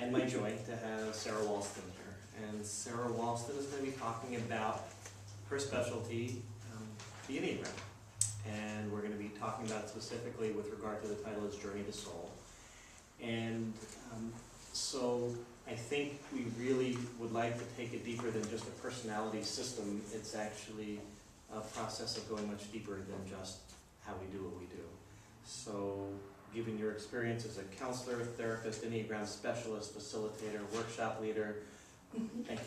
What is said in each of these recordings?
and my joy to have Sarah Walston here. And Sarah Walston is going to be talking about her specialty, the Enneagram. And we're going to be talking about it specifically with regard to the title is Journey to Soul. And so I think we really would like to take it deeper than just a personality system. It's actually a process of going much deeper than just how we do what we do. So given your experience as a counselor, therapist, Enneagram specialist, facilitator, workshop leader, thank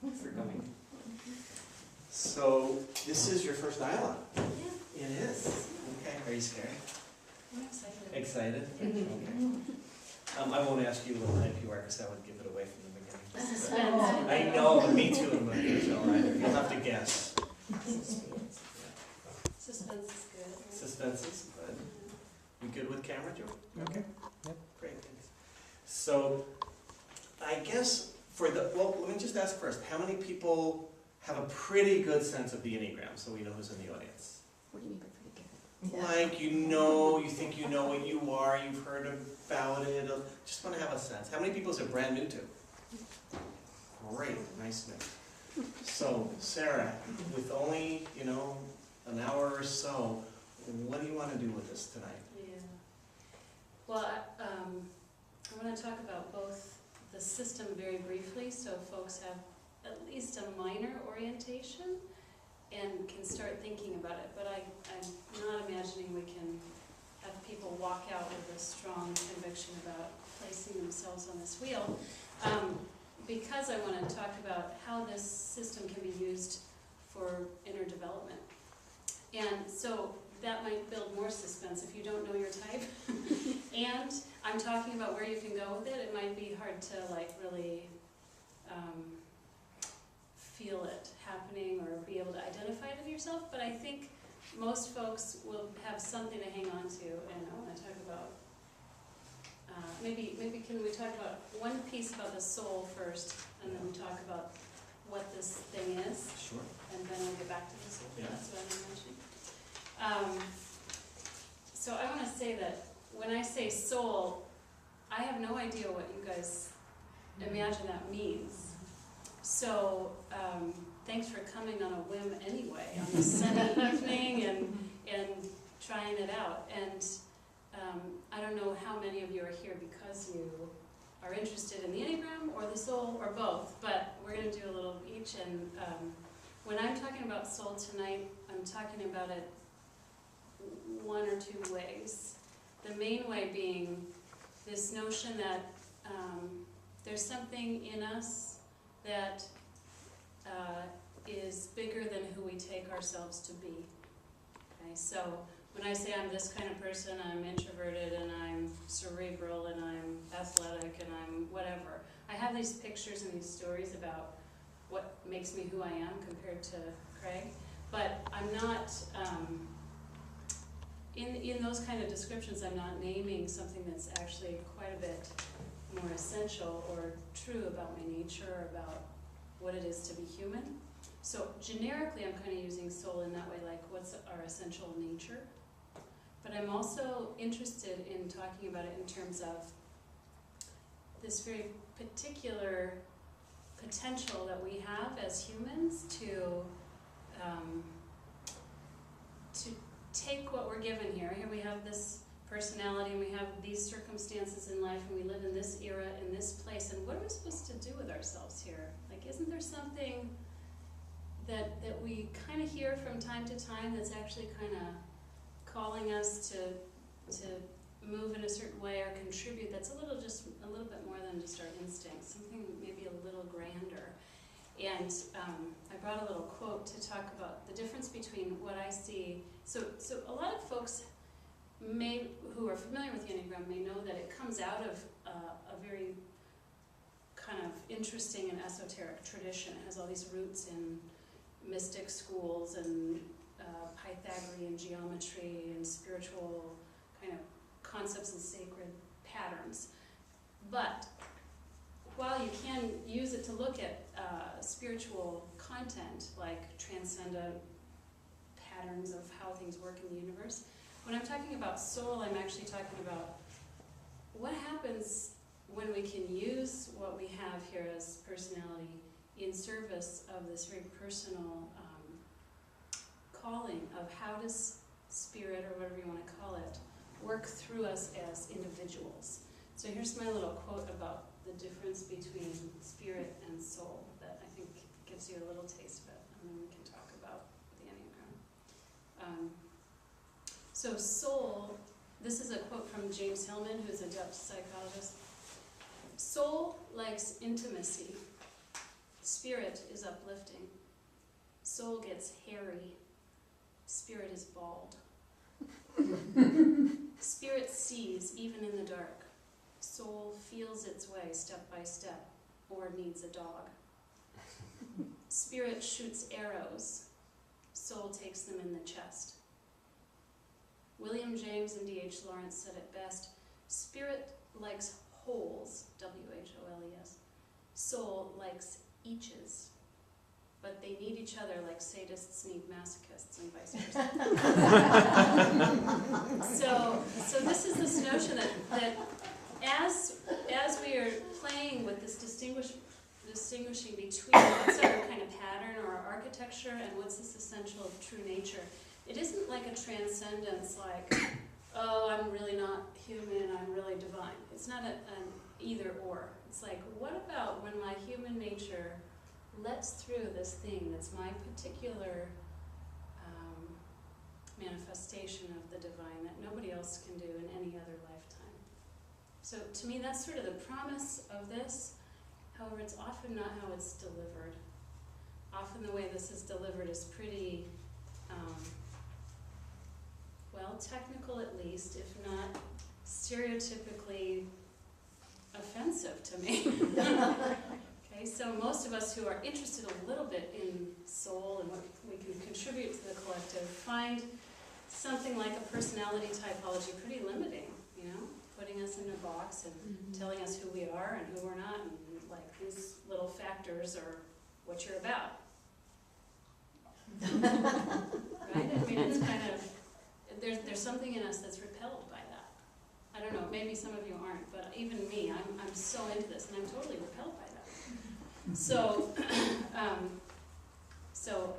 you for coming. So this is your first dialogue. Yeah. It is. Okay. Are you scared? I'm excited. Excited? Okay. I won't ask you what type you are because I would give it away from the beginning. Suspense. I know, but me too. But you'll have to guess. Suspense is good. Suspense is good. You good with camera, Joe? Okay. Yep. Great. So, I guess well, let me just ask first. How many people have a pretty good sense of the Enneagram, so we know who's in the audience? What do you mean by pretty good? Like you think you know what you are, you've heard about it, just want to have a sense. How many people is it brand new to? Great, nice mix. So, Sarah, with only, an hour or so, what do you want to do with this tonight? Yeah. Well, I want to talk about both the system very briefly, so folks have at least a minor orientation and can start thinking about it. But I'm not imagining we can have people walk out with a strong conviction about placing themselves on this wheel. Because I want to talk about how this system can be used for inner development. And so that might build more suspense if you don't know your type. And I'm talking about where you can go with it. It might be hard to really feel it happening or be able to identify it in yourself, but I think most folks will have something to hang on to, and I want to talk about, maybe can we talk about one piece about the soul first, and then talk about what this thing is, Sure. and then we'll get back to the soul. Yeah. That's what I'm mentioning. So I want to say that when I say soul, I have no idea what you guys imagine that means. So thanks for coming on a whim anyway on this Sunday evening and trying it out. And I don't know how many of you are here because you are interested in the Enneagram or the soul or both, but we're going to do a little of each. And when I'm talking about soul tonight, I'm talking about it one or two ways. The main way being this notion that there's something in us that is bigger than who we take ourselves to be. Okay, so when I say I'm this kind of person, I'm introverted and I'm cerebral and I'm athletic and I'm whatever. I have these pictures and these stories about what makes me who I am compared to Craig, but I'm not, in those kind of descriptions, I'm not naming something that's actually quite a bit more essential or true about my nature, or about what it is to be human. So generically, I'm kind of using soul in that way, like what's our essential nature. But I'm also interested in talking about it in terms of this very particular potential that we have as humans to take what we're given here. Here we have this personality, and we have these circumstances in life, and we live in this era, in this place, and what are we supposed to do with ourselves here? Like, isn't there something that we kind of hear from time to time that's actually kind of calling us to move in a certain way or contribute, that's a little bit more than just our instincts, something maybe a little grander. And I brought a little quote to talk about the difference between what I see. So a lot of folks who are familiar with the Enneagram may know that it comes out of a very kind of interesting and esoteric tradition. It has all these roots in mystic schools and Pythagorean geometry and spiritual kind of concepts and sacred patterns. But while you can use it to look at spiritual content, like transcendent patterns of how things work in the universe, when I'm talking about soul, I'm actually talking about what happens when we can use what we have here as personality in service of this very personal calling of how does spirit, or whatever you want to call it, work through us as individuals. So here's my little quote about the difference between spirit and soul that I think gives you a little taste of it, and then we can talk about the Enneagram. So soul, this is a quote from James Hillman, who's a Dutch psychologist. Soul likes intimacy. Spirit is uplifting. Soul gets hairy. Spirit is bald. Spirit sees even in the dark. Soul feels its way step by step, or needs a dog. Spirit shoots arrows. Soul takes them in the chest. William James and D.H. Lawrence said it best, spirit likes holes, W-H-O-L-E-S. Soul likes eaches, but they need each other like sadists need masochists and vice versa. So this is this notion that as we are playing with this distinguishing between what's our kind of pattern or our architecture and what's this essential true nature, it isn't like a transcendence like, oh, I'm really not human, I'm really divine. It's not an either or. It's like, what about when my human nature lets through this thing that's my particular manifestation of the divine that nobody else can do in any other lifetime. So to me, that's sort of the promise of this. However, it's often not how it's delivered. Often the way this is delivered is pretty, well, technical at least, if not stereotypically offensive to me. Okay, so most of us who are interested a little bit in soul and what we can contribute to the collective find something like a personality typology pretty limiting, you know, putting us in a box and telling us who we are and who we're not, and like these little factors are what you're about. Right? I mean, it's kind of, there's something in us that's repelled by that. I don't know, maybe some of you aren't, but even me, I'm so into this and I'm totally repelled by that. So, so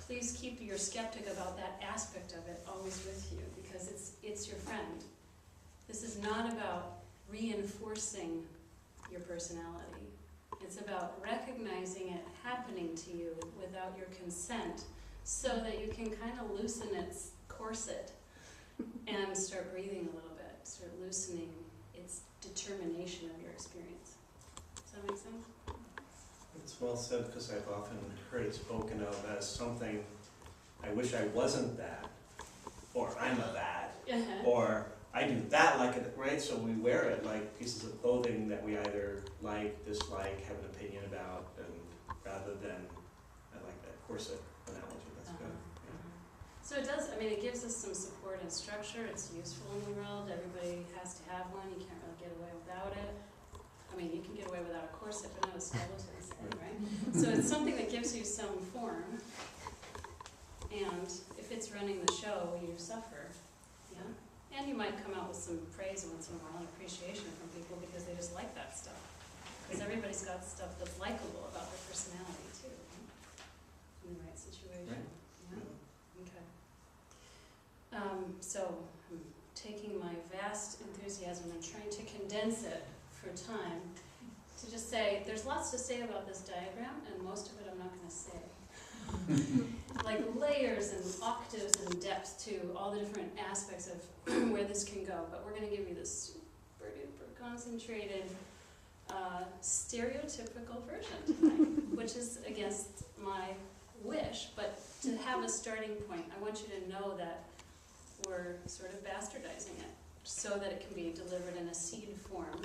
please keep your skeptic about that aspect of it always with you, because it's your friend. This is not about reinforcing your personality. It's about recognizing it happening to you without your consent, so that you can kind of loosen its corset and start breathing a little bit, start loosening its determination of your experience. Does that make sense? It's well said, because I've often heard it spoken of as something, I wish I wasn't that, or I'm a that, or I do that like it, right? So we wear it like pieces of clothing that we either like, dislike, have an opinion about, and rather than, I like that corset analogy, that's good. Yeah. So it does, I mean, it gives us some support and structure. It's useful in the world. Everybody has to have one. You can't really get away without it. I mean, you can get away without a corset, but not a skeleton, right? So it's something that gives you some form, and if it's running the show, you suffer, yeah? And you might come out with some praise once in a while and appreciation from people because they just like that stuff. Because everybody's got stuff that's likable about their personality, too, right? In the right situation, Right. Yeah? Okay. So I'm taking my vast enthusiasm and trying to condense it for time to just say, there's lots to say about this diagram, and most of it I'm not going to say. Like layers and octaves and depth to all the different aspects of where this can go, but we're going to give you this super duper concentrated, stereotypical version tonight, which is against my wish, but to have a starting point, I want you to know that we're sort of bastardizing it so that it can be delivered in a seed form,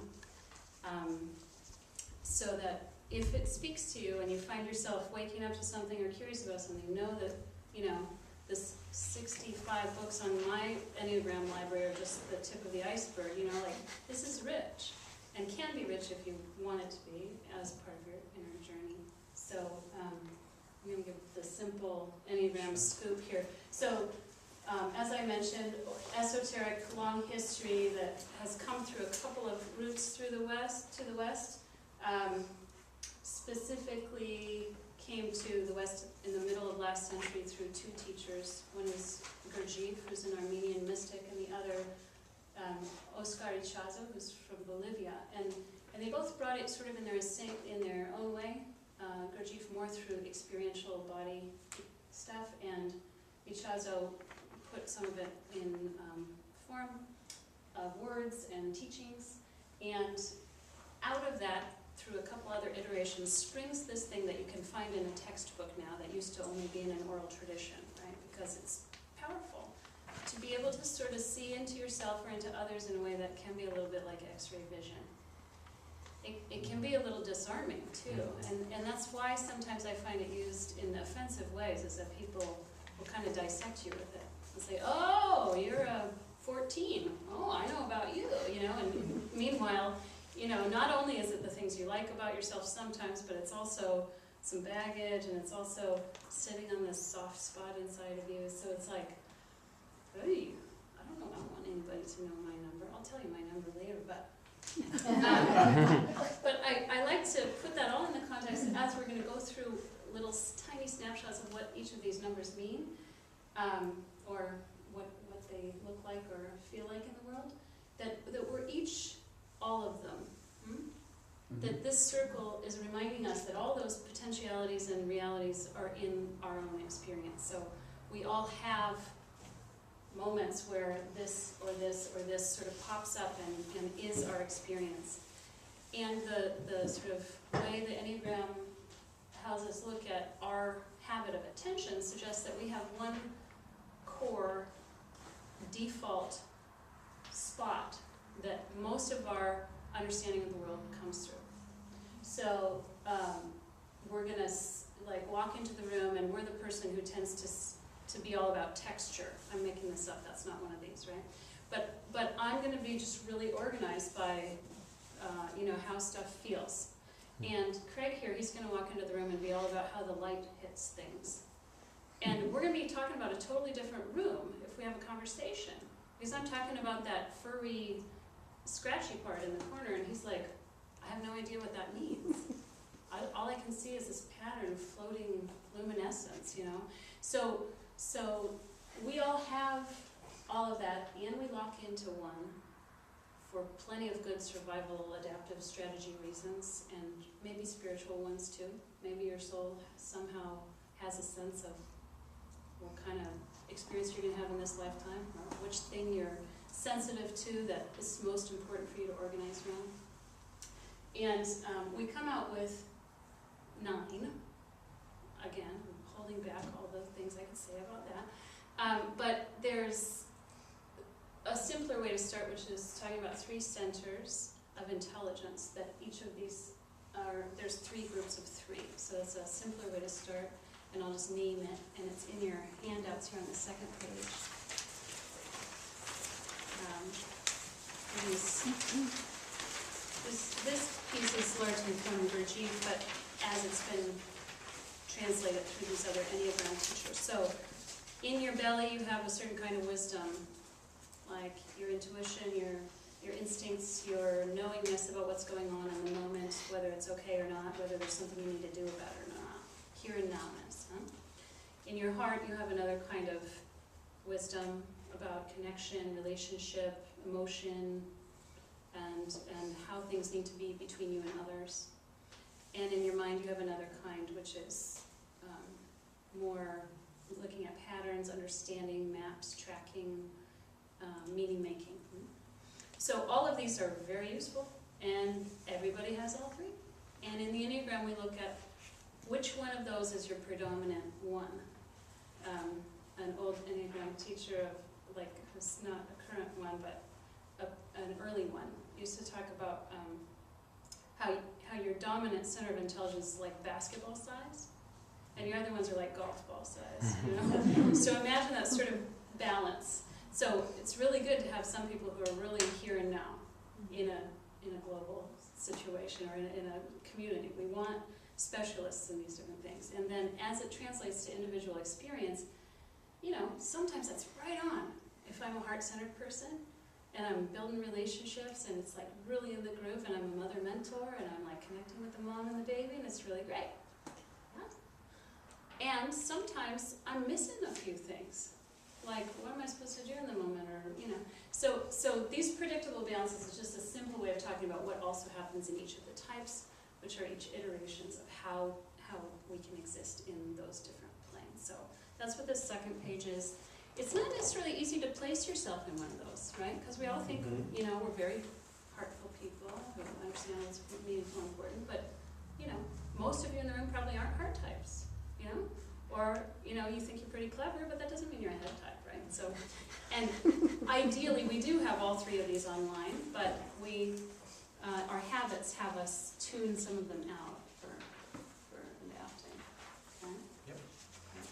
so that if it speaks to you and you find yourself waking up to something or curious about something, know that, you know, this 65 books on my Enneagram library are just the tip of the iceberg, you know, like, this is rich, and can be rich if you want it to be as part of your inner journey. So I'm going to give the simple Enneagram scoop here. So As I mentioned, esoteric, long history that has come through a couple of routes through the west. Specifically came to the West in the middle of last century through two teachers. One is Gurdjieff, who's an Armenian mystic, and the other Oscar Ichazo, who's from Bolivia. And they both brought it sort of in their own way. Gurdjieff more through experiential body stuff, and Ichazo put some of it in form of words and teachings. And out of that, through a couple other iterations, springs this thing that you can find in a textbook now that used to only be in an oral tradition, right? Because it's powerful to be able to sort of see into yourself or into others in a way that can be a little bit like X-ray vision. It can be a little disarming too, and that's why sometimes I find it used in offensive ways, is that people will kind of dissect you with it and say, oh, you're a 14, oh, I know about you, and meanwhile, not only is it the things you like about yourself sometimes, but it's also some baggage, and it's also sitting on this soft spot inside of you. So it's like, hey, I don't want anybody to know my number. I'll tell you my number later, but but I like to put that all in the context as we're going to go through little tiny snapshots of what each of these numbers mean, or what they look like or feel like in the world. That we're each all of them. That this circle is reminding us that all those potentialities and realities are in our own experience. So we all have moments where this or this or this sort of pops up and is our experience. And the sort of way the Enneagram has us look at our habit of attention suggests that we have one core default spot that most of our understanding of the world comes through. So we're going to walk into the room, and we're the person who tends to be all about texture. I'm making this up, that's not one of these, right? But I'm going to be just really organized by how stuff feels. And Craig here, he's going to walk into the room and be all about how the light hits things. And we're going to be talking about a totally different room if we have a conversation. Because I'm talking about that furry, scratchy part in the corner, and he's like, I have no idea what that means. All I can see is this pattern of floating luminescence, So we all have all of that, and we lock into one for plenty of good survival, adaptive strategy reasons, and maybe spiritual ones too. Maybe your soul somehow has a sense of what kind of experience you're going to have in this lifetime, or which thing you're sensitive to that is most important for you to organize around. And we come out with 9. Again, I'm holding back all the things I could say about that. But there's a simpler way to start, which is talking about 3 centers of intelligence, that each of these there's 3 groups of 3. So it's a simpler way to start, and I'll just name it, and it's in your handouts here on the 2nd page. This piece is largely from Gurdjieff, but as it's been translated through these other Enneagram teachers. So in your belly you have a certain kind of wisdom, like your intuition, your instincts, your knowingness about what's going on in the moment, whether it's okay or not, whether there's something you need to do about it or not. Here and nowness. Huh? In your heart you have another kind of wisdom about connection, relationship, emotion, and how things need to be between you and others. And in your mind you have another kind, which is more looking at patterns, understanding, maps, tracking, meaning making. So all of these are very useful, and everybody has all 3. And in the Enneagram we look at which one of those is your predominant one. An old Enneagram teacher, who's not a current one, but an early one, used to talk about how your dominant center of intelligence is like basketball size, and your other ones are like golf ball size. So imagine that sort of balance. So it's really good to have some people who are really here and now in a global situation or in a community. We want specialists in these different things. And then as it translates to individual experience, sometimes that's right on. If I'm a heart-centered person, and I'm building relationships, and it's like really in the groove, and I'm a mother mentor, and I'm like connecting with the mom and the baby, and it's really great. Yeah? And sometimes I'm missing a few things. Like, what am I supposed to do in the moment, or, So these predictable balances is just a simple way of talking about what also happens in each of the types, which are each iterations of how we can exist in those different planes. So that's what this second page is. It's not necessarily easy to place yourself in one of those, right? Because we all think, we're very heartful people who understand what's meaningful and important, but, most of you in the room probably aren't heart types, Or, you think you're pretty clever, but that doesn't mean you're a head type, right? So, and ideally we do have all three of these online, but our habits have us tune some of them out for adapting, okay? Yep. Okay.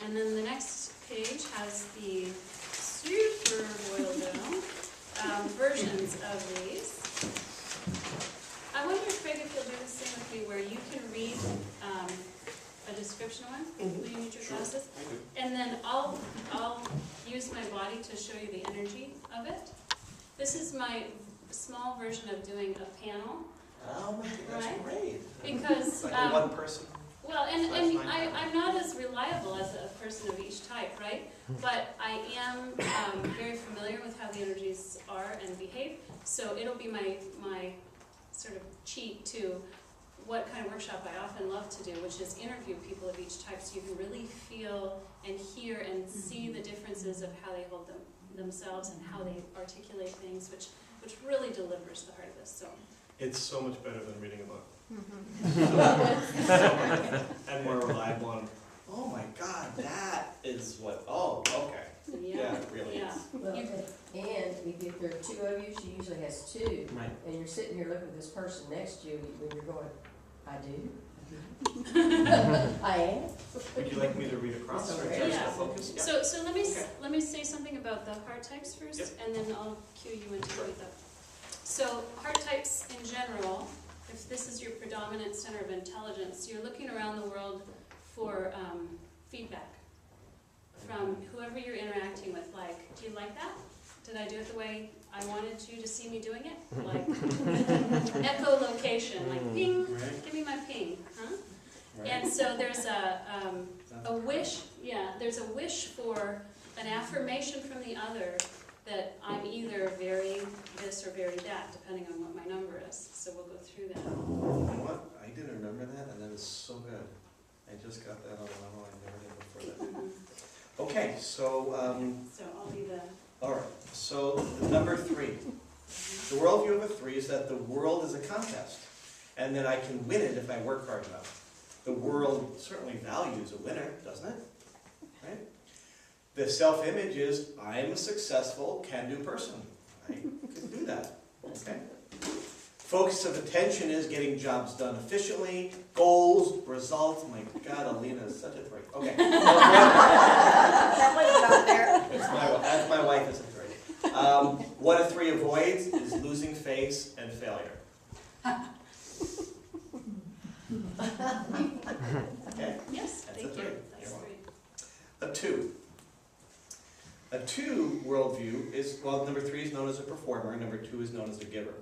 And then the next page has the super boiled down versions of these. I wonder, Craig, if you'll do the same with me, where you can read a description one. Will you need your glasses? I do. And then I'll use my body to show you the energy of it. This is my small version of doing a panel. Oh my God, that's Right? great. Because Like a one person. well, and That's fine. I'm not as reliable as a person of each type, right? But I am very familiar with how the energies are and behave. So it'll be my sort of cheat to what kind of workshop I often love to do, which is interview people of each type so you can really feel and hear and see the differences of how they hold themselves and how they articulate things, which really delivers the heart of this. So It's so much better than reading a book. And more reliable on, oh my God, that is what, okay. Yeah, it really yeah. is. Well, and if there are two of you, she usually has two, Right. and you're sitting here looking at this person next to you, when you're going, I do. I am. Would you like me to read across or It's adjust okay. the focus? Yeah. So let me say something about the heart types first, Yep. and then I'll cue you into what the. So heart types in general, if this is your predominant center of intelligence, you're looking around the world for feedback from whoever you're interacting with. Like, do you like that? Did I do it the way I wanted you to see me doing it? Like echolocation, like ping, Right. give me my ping, huh? Right. And so there's a wish, there's a wish for an affirmation from the other that I'm either very this or very that, depending on what my number is. So we'll go through that. You know what? I didn't remember that, and that is so good. I just got that on the level I never did before that. Okay, so, So I'll be the. all right, so number 3. The worldview of a 3 is that the world is a contest, and that I can win it if I work hard enough. The world certainly values a winner, doesn't it? Right? The self-image is, I'm a successful, can-do person. I can do that. Okay? Focus of attention is getting jobs done efficiently, goals, results. My God, Alina is such a 3. Okay. That wasn't out there. That's my wife is a 3. What a 3 avoids is losing face and failure. Okay? Yes, That's a thank 3. you. You're That's welcome. 3. A 2. A 2 worldview is, well, number 3 is known as a performer, number 2 is known as a giver.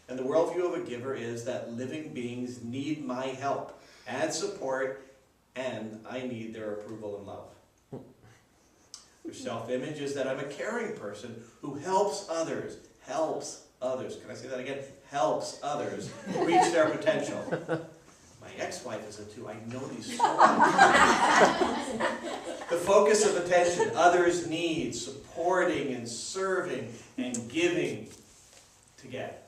And the worldview of a giver is that living beings need my help and support, and I need their approval and love. Their self-image is that I'm a caring person who helps others. Can I say that again? Helps others reach their potential. My ex-wife is a 2. I know these so well. The focus of attention, others' needs, supporting and serving and giving to get.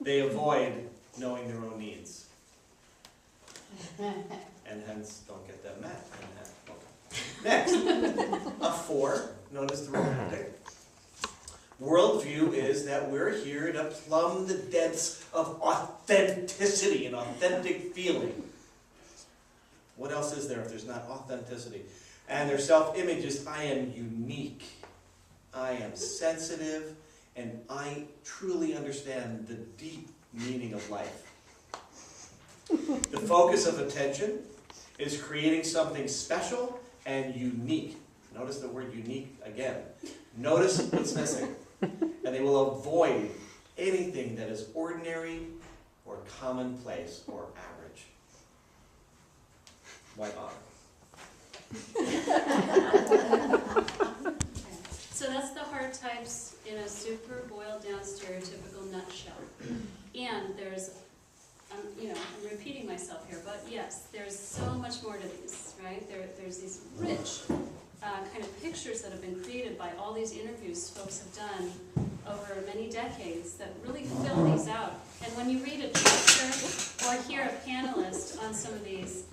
They avoid knowing their own needs. And hence don't get them met. Next, a 4, known as the romantic. Worldview is that we're here to plumb the depths of authenticity and authentic feeling. What else is there if there's not authenticity? And their self-image is, I am unique, I am sensitive, and I truly understand the deep meaning of life. The focus of attention is creating something special, and unique. Notice the word unique again. Notice what's missing. And they will avoid anything that is ordinary or commonplace or average. Why bother? So that's the hard types in a super boiled down stereotypical nutshell. And there's, I'm repeating myself here, but yes, there's so much more to these, right? There's these rich kind of pictures that have been created by all these interviews folks have done over many decades that really fill these out. And when you read a chapter or hear a panelist on some of these,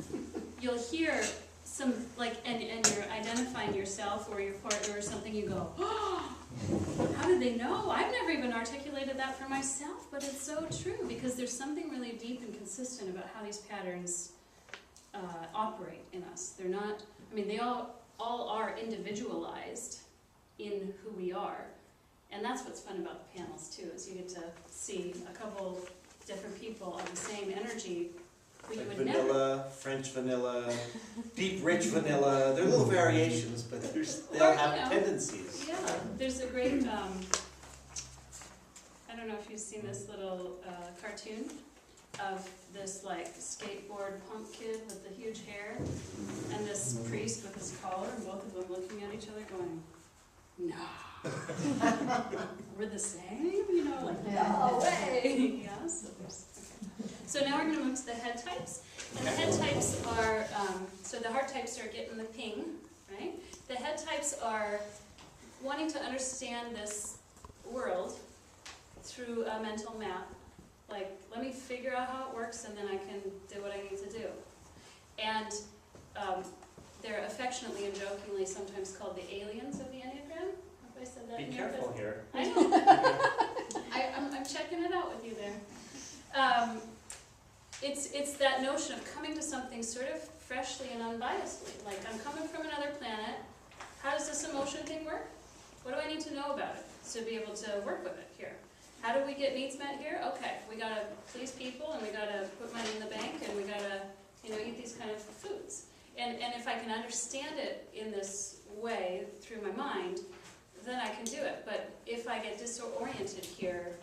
you'll hear some, like, and you're identifying yourself or your partner or something, you go, oh, how did they know? I've never even articulated that for myself, but it's so true because there's something really deep and consistent about how these patterns operate in us. They're not, I mean, they all are individualized in who we are. And that's what's fun about the panels too, is you get to see a couple different people of the same energy who you Like would vanilla, never. French vanilla, deep rich vanilla. They're little variations, but they'll Or, have you know, tendencies. Yeah, there's a great, I don't know if you've seen this little cartoon of this like skateboard punk kid with the huge hair and this priest with his collar and both of them looking at each other going, no, we're the same, you know, like, no way. Yeah, so there's, okay. So now we're going to move to the head types. And the head types are, so the heart types are getting the ping, right? The head types are wanting to understand this world through a mental map. Like, let me figure out how it works and then I can do what I need to do. And they're affectionately and jokingly sometimes called the aliens of the Enneagram. Have I said that? Be in careful here? here. I know. I'm checking it out with you there. It's that notion of coming to something sort of freshly and unbiasedly. Like, I'm coming from another planet. How does this emotion thing work? What do I need to know about it to be able to work with it here? How do we get needs met here? Okay, we gotta please people, and we gotta put money in the bank, and we gotta, eat these kind of foods. And if I can understand it in this way through my mind, then I can do it. But if I get disoriented here,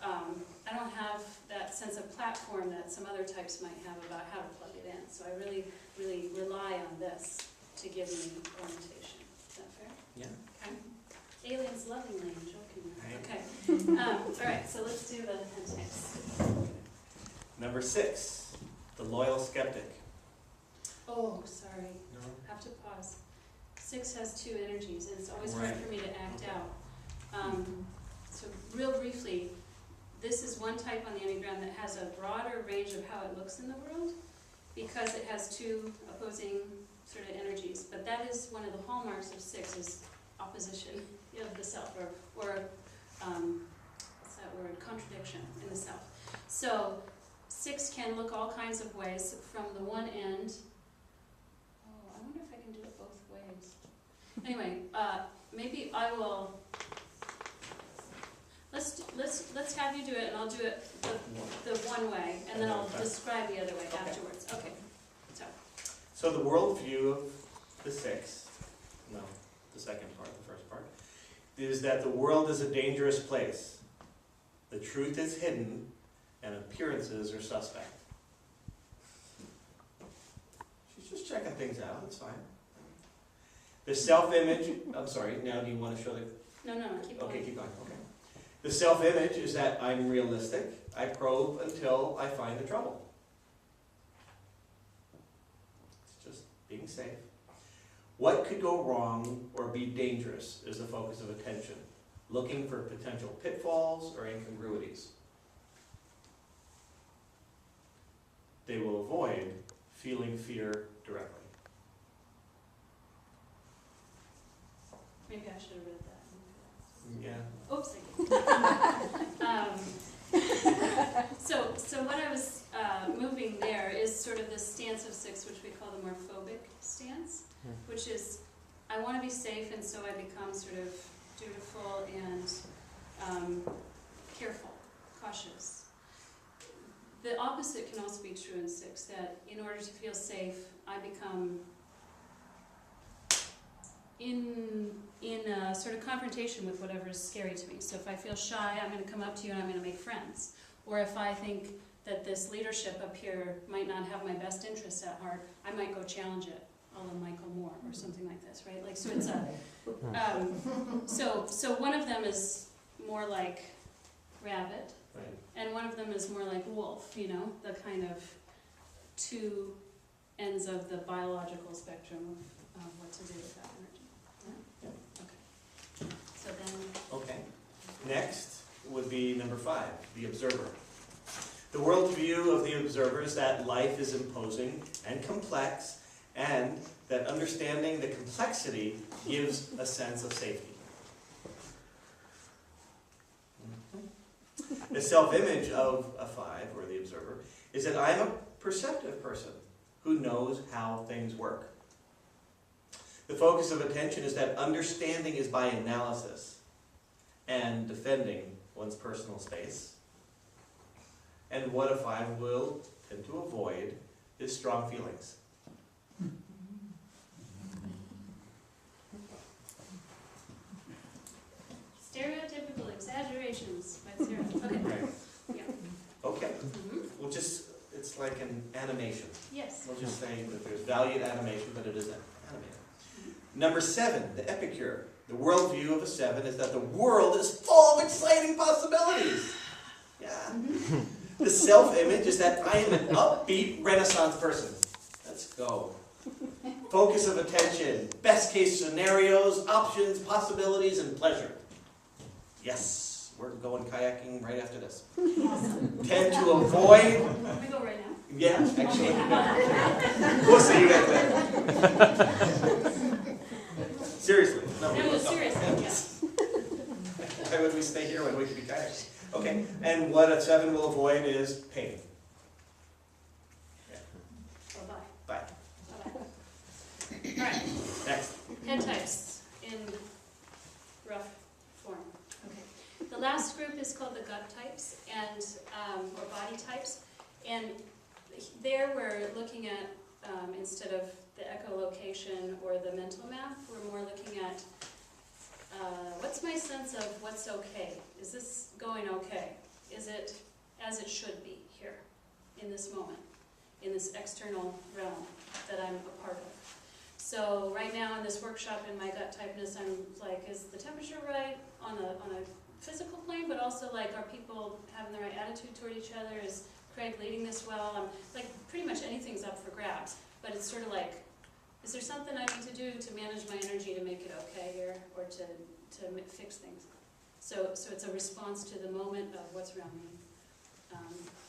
I don't have that sense of platform that some other types might have about how to plug it in. So I really, really rely on this to give me orientation. Is that fair? Yeah. Okay. Aliens lovingly and jokingly. Right. Okay. All right, so let's do the head types. Number 6, the loyal skeptic. Oh, sorry. No. Have to pause. 6 has 2 energies, and it's always Right. hard for me to act out. So real briefly, this is one type on the Enneagram that has a broader range of how it looks in the world because it has 2 opposing sort of energies. But that is one of the hallmarks of 6 is opposition of the self, or what's that word? Contradiction in the self. So 6 can look all kinds of ways from the one end. Oh, I wonder if I can do it both ways. Anyway, maybe I will. Let's have you do it, and I'll do it the one way, and then I'll describe the other way afterwards. Okay. So the worldview of the 6, no, the second part, the first part, is that the world is a dangerous place. The truth is hidden, and appearances are suspect. She's just checking things out, it's fine. The self-image, I'm sorry, now do you want to show the... No, keep going. Okay, keep going, okay. The self-image is that I'm realistic. I probe until I find the trouble. It's just being safe. What could go wrong or be dangerous is the focus of attention, looking for potential pitfalls or incongruities. They will avoid feeling fear directly. Maybe I should have read that. Yeah. Oops. So what I was moving there is sort of this stance of 6, which we call the morphobic stance, which is I want to be safe, and so I become sort of dutiful and careful, cautious. The opposite can also be true in 6, that in order to feel safe, I become in a sort of confrontation with whatever is scary to me. So if I feel shy, I'm going to come up to you and I'm going to make friends. Or if I think that this leadership up here might not have my best interests at heart, I might go challenge it, a la Michael Moore or something like this, right? Like, so it's a, so one of them is more like rabbit, Right. and one of them is more like wolf, you know, the kind of two ends of the biological spectrum of what to do with that energy. Yeah? Okay. So then, Okay. Next would be number 5, the observer. The worldview of the observer is that life is imposing and complex, and that understanding the complexity gives a sense of safety. The self-image of a 5, or the observer, is that I'm a perceptive person who knows how things work. The focus of attention is that understanding is by analysis and defending one's personal space. And what a 5 will tend to avoid is strong feelings. stereotypical exaggerations by 0. Okay. Right. Yeah. Okay. Mm-hmm. We'll just, it's like an animation. Yes. We'll just say that there's valued animation, but it is animated. Number 7, the epicure. The worldview of a 7 is that the world is full of exciting possibilities. Yeah. The self-image is that I am an upbeat Renaissance person. Let's go. Focus of attention, best case scenarios, options, possibilities, and pleasure. Yes, we're going kayaking right after this. Awesome. Tend to avoid. Can we go right now? Yeah, actually. We'll see you guys then. Seriously. No, seriously, yes. Why would we stay here when we could be kayaking? Okay, and what a 7 will avoid is pain. Bye-bye. Bye. Bye-bye. All right. Next. Head types in rough form. Okay. The last group is called the gut types and or body types, and there we're looking at instead of the echolocation or the mental map, we're more looking at what's my sense of what's okay? Is this going okay? Is it as it should be here in this moment, in this external realm that I'm a part of? So right now in this workshop in my gut typeness, I'm like, is the temperature right on a physical plane, but also like, are people having the right attitude toward each other? Is Craig leading this well? I'm like, pretty much anything's up for grabs, but it's sort of like, is there something I need to do to manage my energy to make it okay here, or to fix things? So it's a response to the moment of what's around me,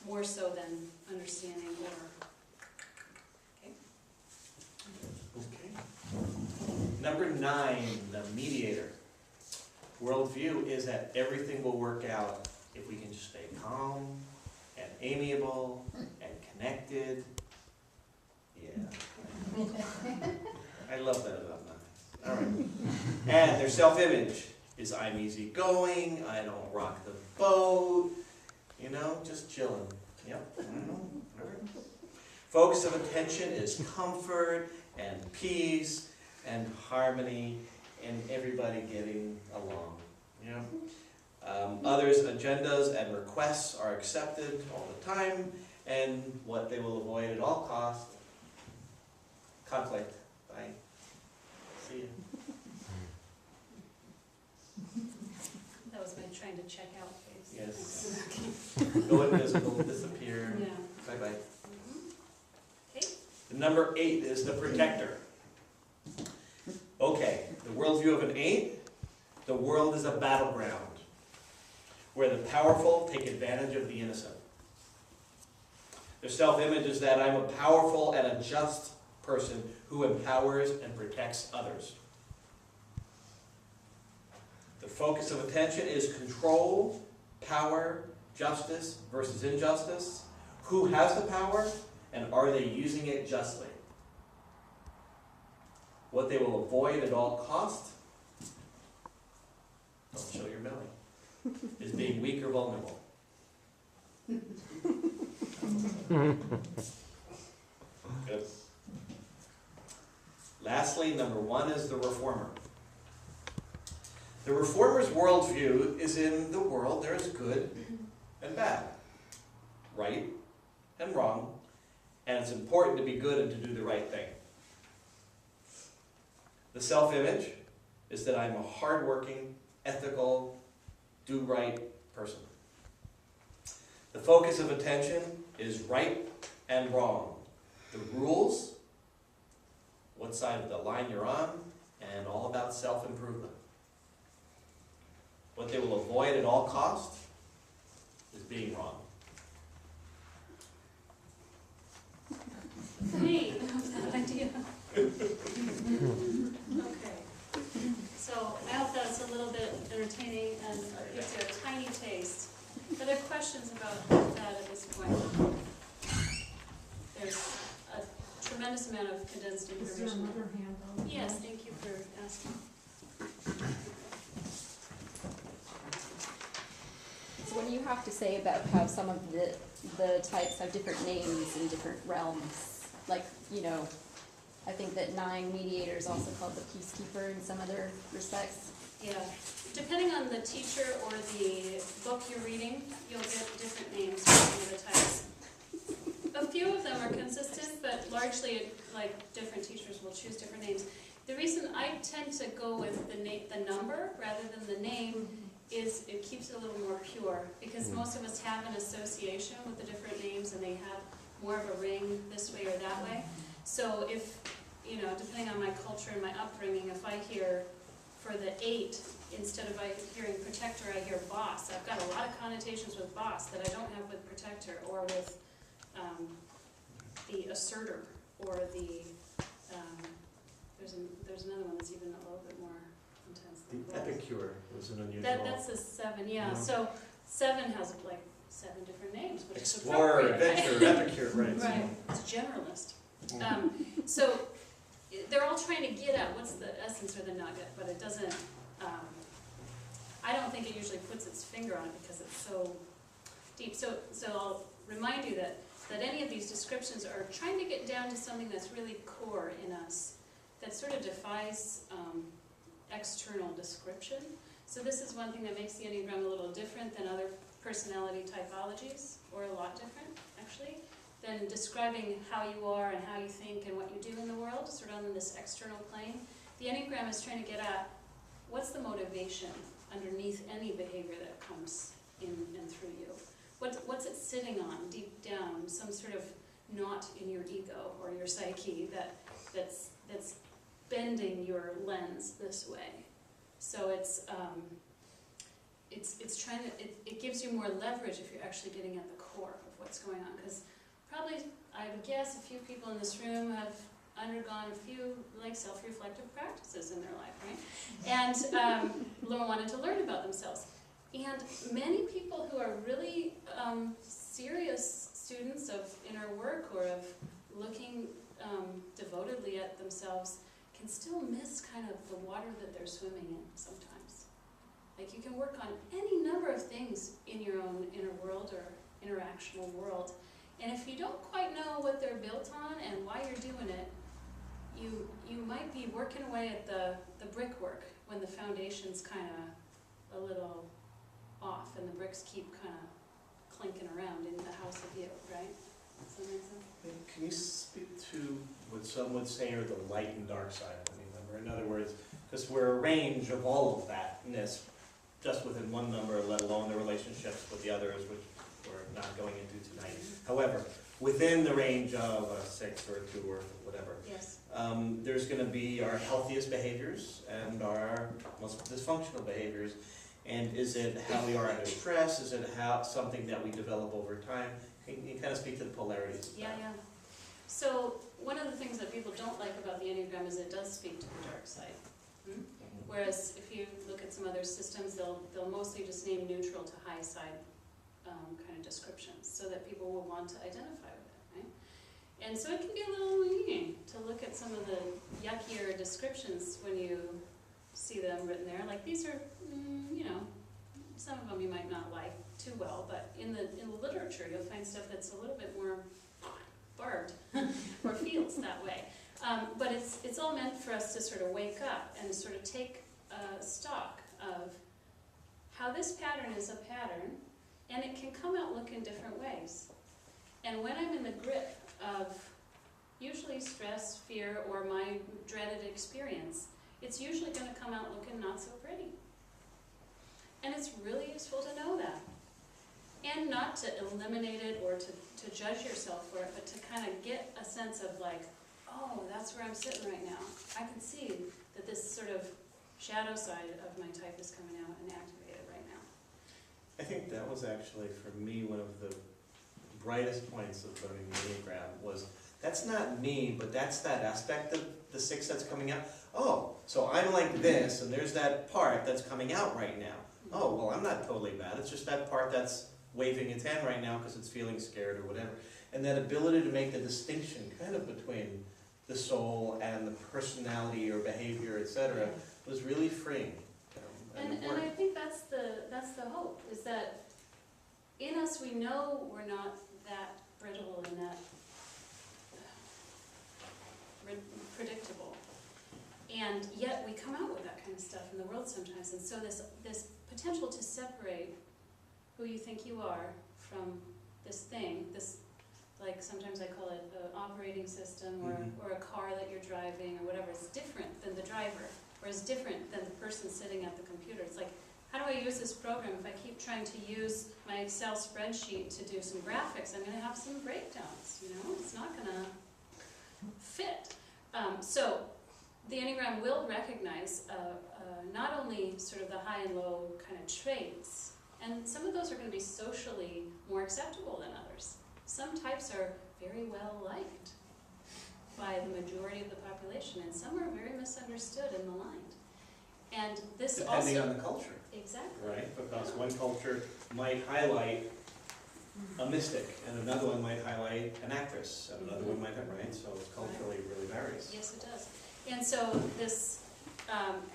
more so than understanding or. Okay. Number 9, the mediator. Worldview is that everything will work out if we can just stay calm and amiable and connected. Yeah. I love that about 9. All right. And their self-image is I'm easygoing, I don't rock the boat, you know, just chilling. Yep. All right. Focus of attention is comfort and peace and harmony and everybody getting along. Yeah. Others' agendas and requests are accepted all the time, and what they will avoid at all costs, conflict. Bye. See you. That was my trying to check out phase. Yes. Go invisible, disappear. Yeah. Bye-bye. Okay. The number 8 is the protector. Okay, the worldview of an 8, the world is a battleground where the powerful take advantage of the innocent. Their self-image is that I'm a powerful and a just person who empowers and protects others. The focus of attention is control, power, justice versus injustice. Who has the power, and are they using it justly? What they will avoid at all costs, don't show your belly, is being weak or vulnerable. Good. Lastly, number 1 is the reformer. The reformer's worldview is in the world there is good and bad, right and wrong, and it's important to be good and to do the right thing. The self-image is that I'm a hardworking, ethical, do-right person. The focus of attention is right and wrong. The rules, what side of the line you're on, and all about self-improvement. What they will avoid at all costs is being wrong. Hey, that idea. Okay. So I hope that's a little bit entertaining and gives you a tiny taste. Are there questions about that at this point? There's a tremendous amount of condensed information. Is there another handout? Yes, thank you for asking. So what do you have to say about how some of the types have different names in different realms? Like, you know, I think that 9 mediator is also called the peacekeeper in some other respects. Yeah, depending on the teacher or the book you're reading, you'll get different names for some of the types. A few of them are consistent, but largely, like, different teachers will choose different names. The reason I tend to go with the number rather than the name is it keeps it a little more pure, because most of us have an association with the different names and they have more of a ring this way or that way. So if, you know, depending on my culture and my upbringing, if I hear for the 8, instead of hearing protector, I hear boss. I've got a lot of connotations with boss that I don't have with protector, or with the asserter, or the, there's another one that's even a little bit more intense. The epicure was an unusual. That's a 7, yeah. Yeah. So 7 has like 7 different names, which Explorer, is appropriate. adventure, epicure, right. Right, it's generalist. So they're all trying to get at what's the essence or the nugget, but it doesn't, I don't think it usually puts its finger on it because it's so deep. So I'll remind you that any of these descriptions are trying to get down to something that's really core in us, that sort of defies external description. So this is one thing that makes the Enneagram a little different than other personality typologies, or a lot different, actually, than describing how you are and how you think and what you do in the world, sort of on this external plane. The Enneagram is trying to get at what's the motivation underneath any behavior that comes in and through you. What's it sitting on deep down, some sort of knot in your ego or your psyche that's bending your lens this way. So it's trying to, it gives you more leverage if you're actually getting at the core of what's going on. Because probably, I would guess, a few people in this room have undergone a few like self-reflective practices in their life, right? And wanted to learn about themselves. And many people who are really serious students of inner work or of looking devotedly at themselves can still miss kind of the water that they're swimming in sometimes. Like, you can work on any number of things in your own inner world or interactional world, and if you don't quite know what they're built on and why you're doing it, you might be working away at the brickwork when the foundation's kind of a little off and the bricks keep kind of clinking around in the house of you, right? Does that make sense? Can you speak to what some would say are the light and dark side of any number? In other words, because we're a range of all of thatness, just within one number, let alone the relationships with the others, which we're not going into tonight. However, within the range of a 6 or a 2 or whatever, Yes. there's going to be our healthiest behaviors and our most dysfunctional behaviors. And is it how we are under stress? Is it something that we develop over time? Can you kind of speak to the polarities of Yeah, that? yeah. So one of the things that people don't like about the Enneagram is it does speak to the dark side. Whereas if you look at some other systems, they'll mostly just name neutral to high side kind of descriptions, so that people will want to identify with it, right? And so it can be a little mean to look at some of the yuckier descriptions when you see them written there. Like, these are, you know, some of them you might not like too well, but in the literature you'll find stuff that's a little bit more barbed or feels that way. But it's all meant for us to sort of wake up and sort of take stock of how this pattern is a pattern, and it can come out looking different ways. And when I'm in the grip of usually stress, fear, or my dreaded experience, it's usually going to come out looking not so pretty. And it's really useful to know that. And not to eliminate it or to judge yourself for it, but to kind of get a sense of like, oh, that's where I'm sitting right now. I can see that this sort of shadow side of my type is coming out and activated right now. I think that was actually, for me, one of the brightest points of learning the Enneagram was, that's not me, but that's that aspect of the 6 that's coming out. Oh, so I'm like this, and there's that part that's coming out right now. Oh, well, I'm not totally bad. It's just that part that's waving its hand right now because it's feeling scared or whatever. And that ability to make the distinction kind of between the soul and the personality or behavior, etc., was really freeing. And I think that's the hope, is that in us we know we're not that brittle and that predictable. And yet we come out with that kind of stuff in the world sometimes. And so this potential to separate who you think you are from this thing, this, like sometimes I call it an operating system or a car that you're driving or whatever, is different than the driver, or is different than the person sitting at the computer. It's like, how do I use this program if I keep trying to use my Excel spreadsheet to do some graphics? I'm going to have some breakdowns, you know? It's not going to fit. So the Enneagram will recognize not only sort of the high and low kind of traits, and some of those are going to be socially more acceptable than others. Some types are very well liked by the majority of the population, and some are very misunderstood and maligned. And this Depending also, on the culture, exactly. right? Because one culture might highlight a mystic, and another one might highlight an actress, and another one might have, right? So it's culturally really varies. Yes, it does. And so this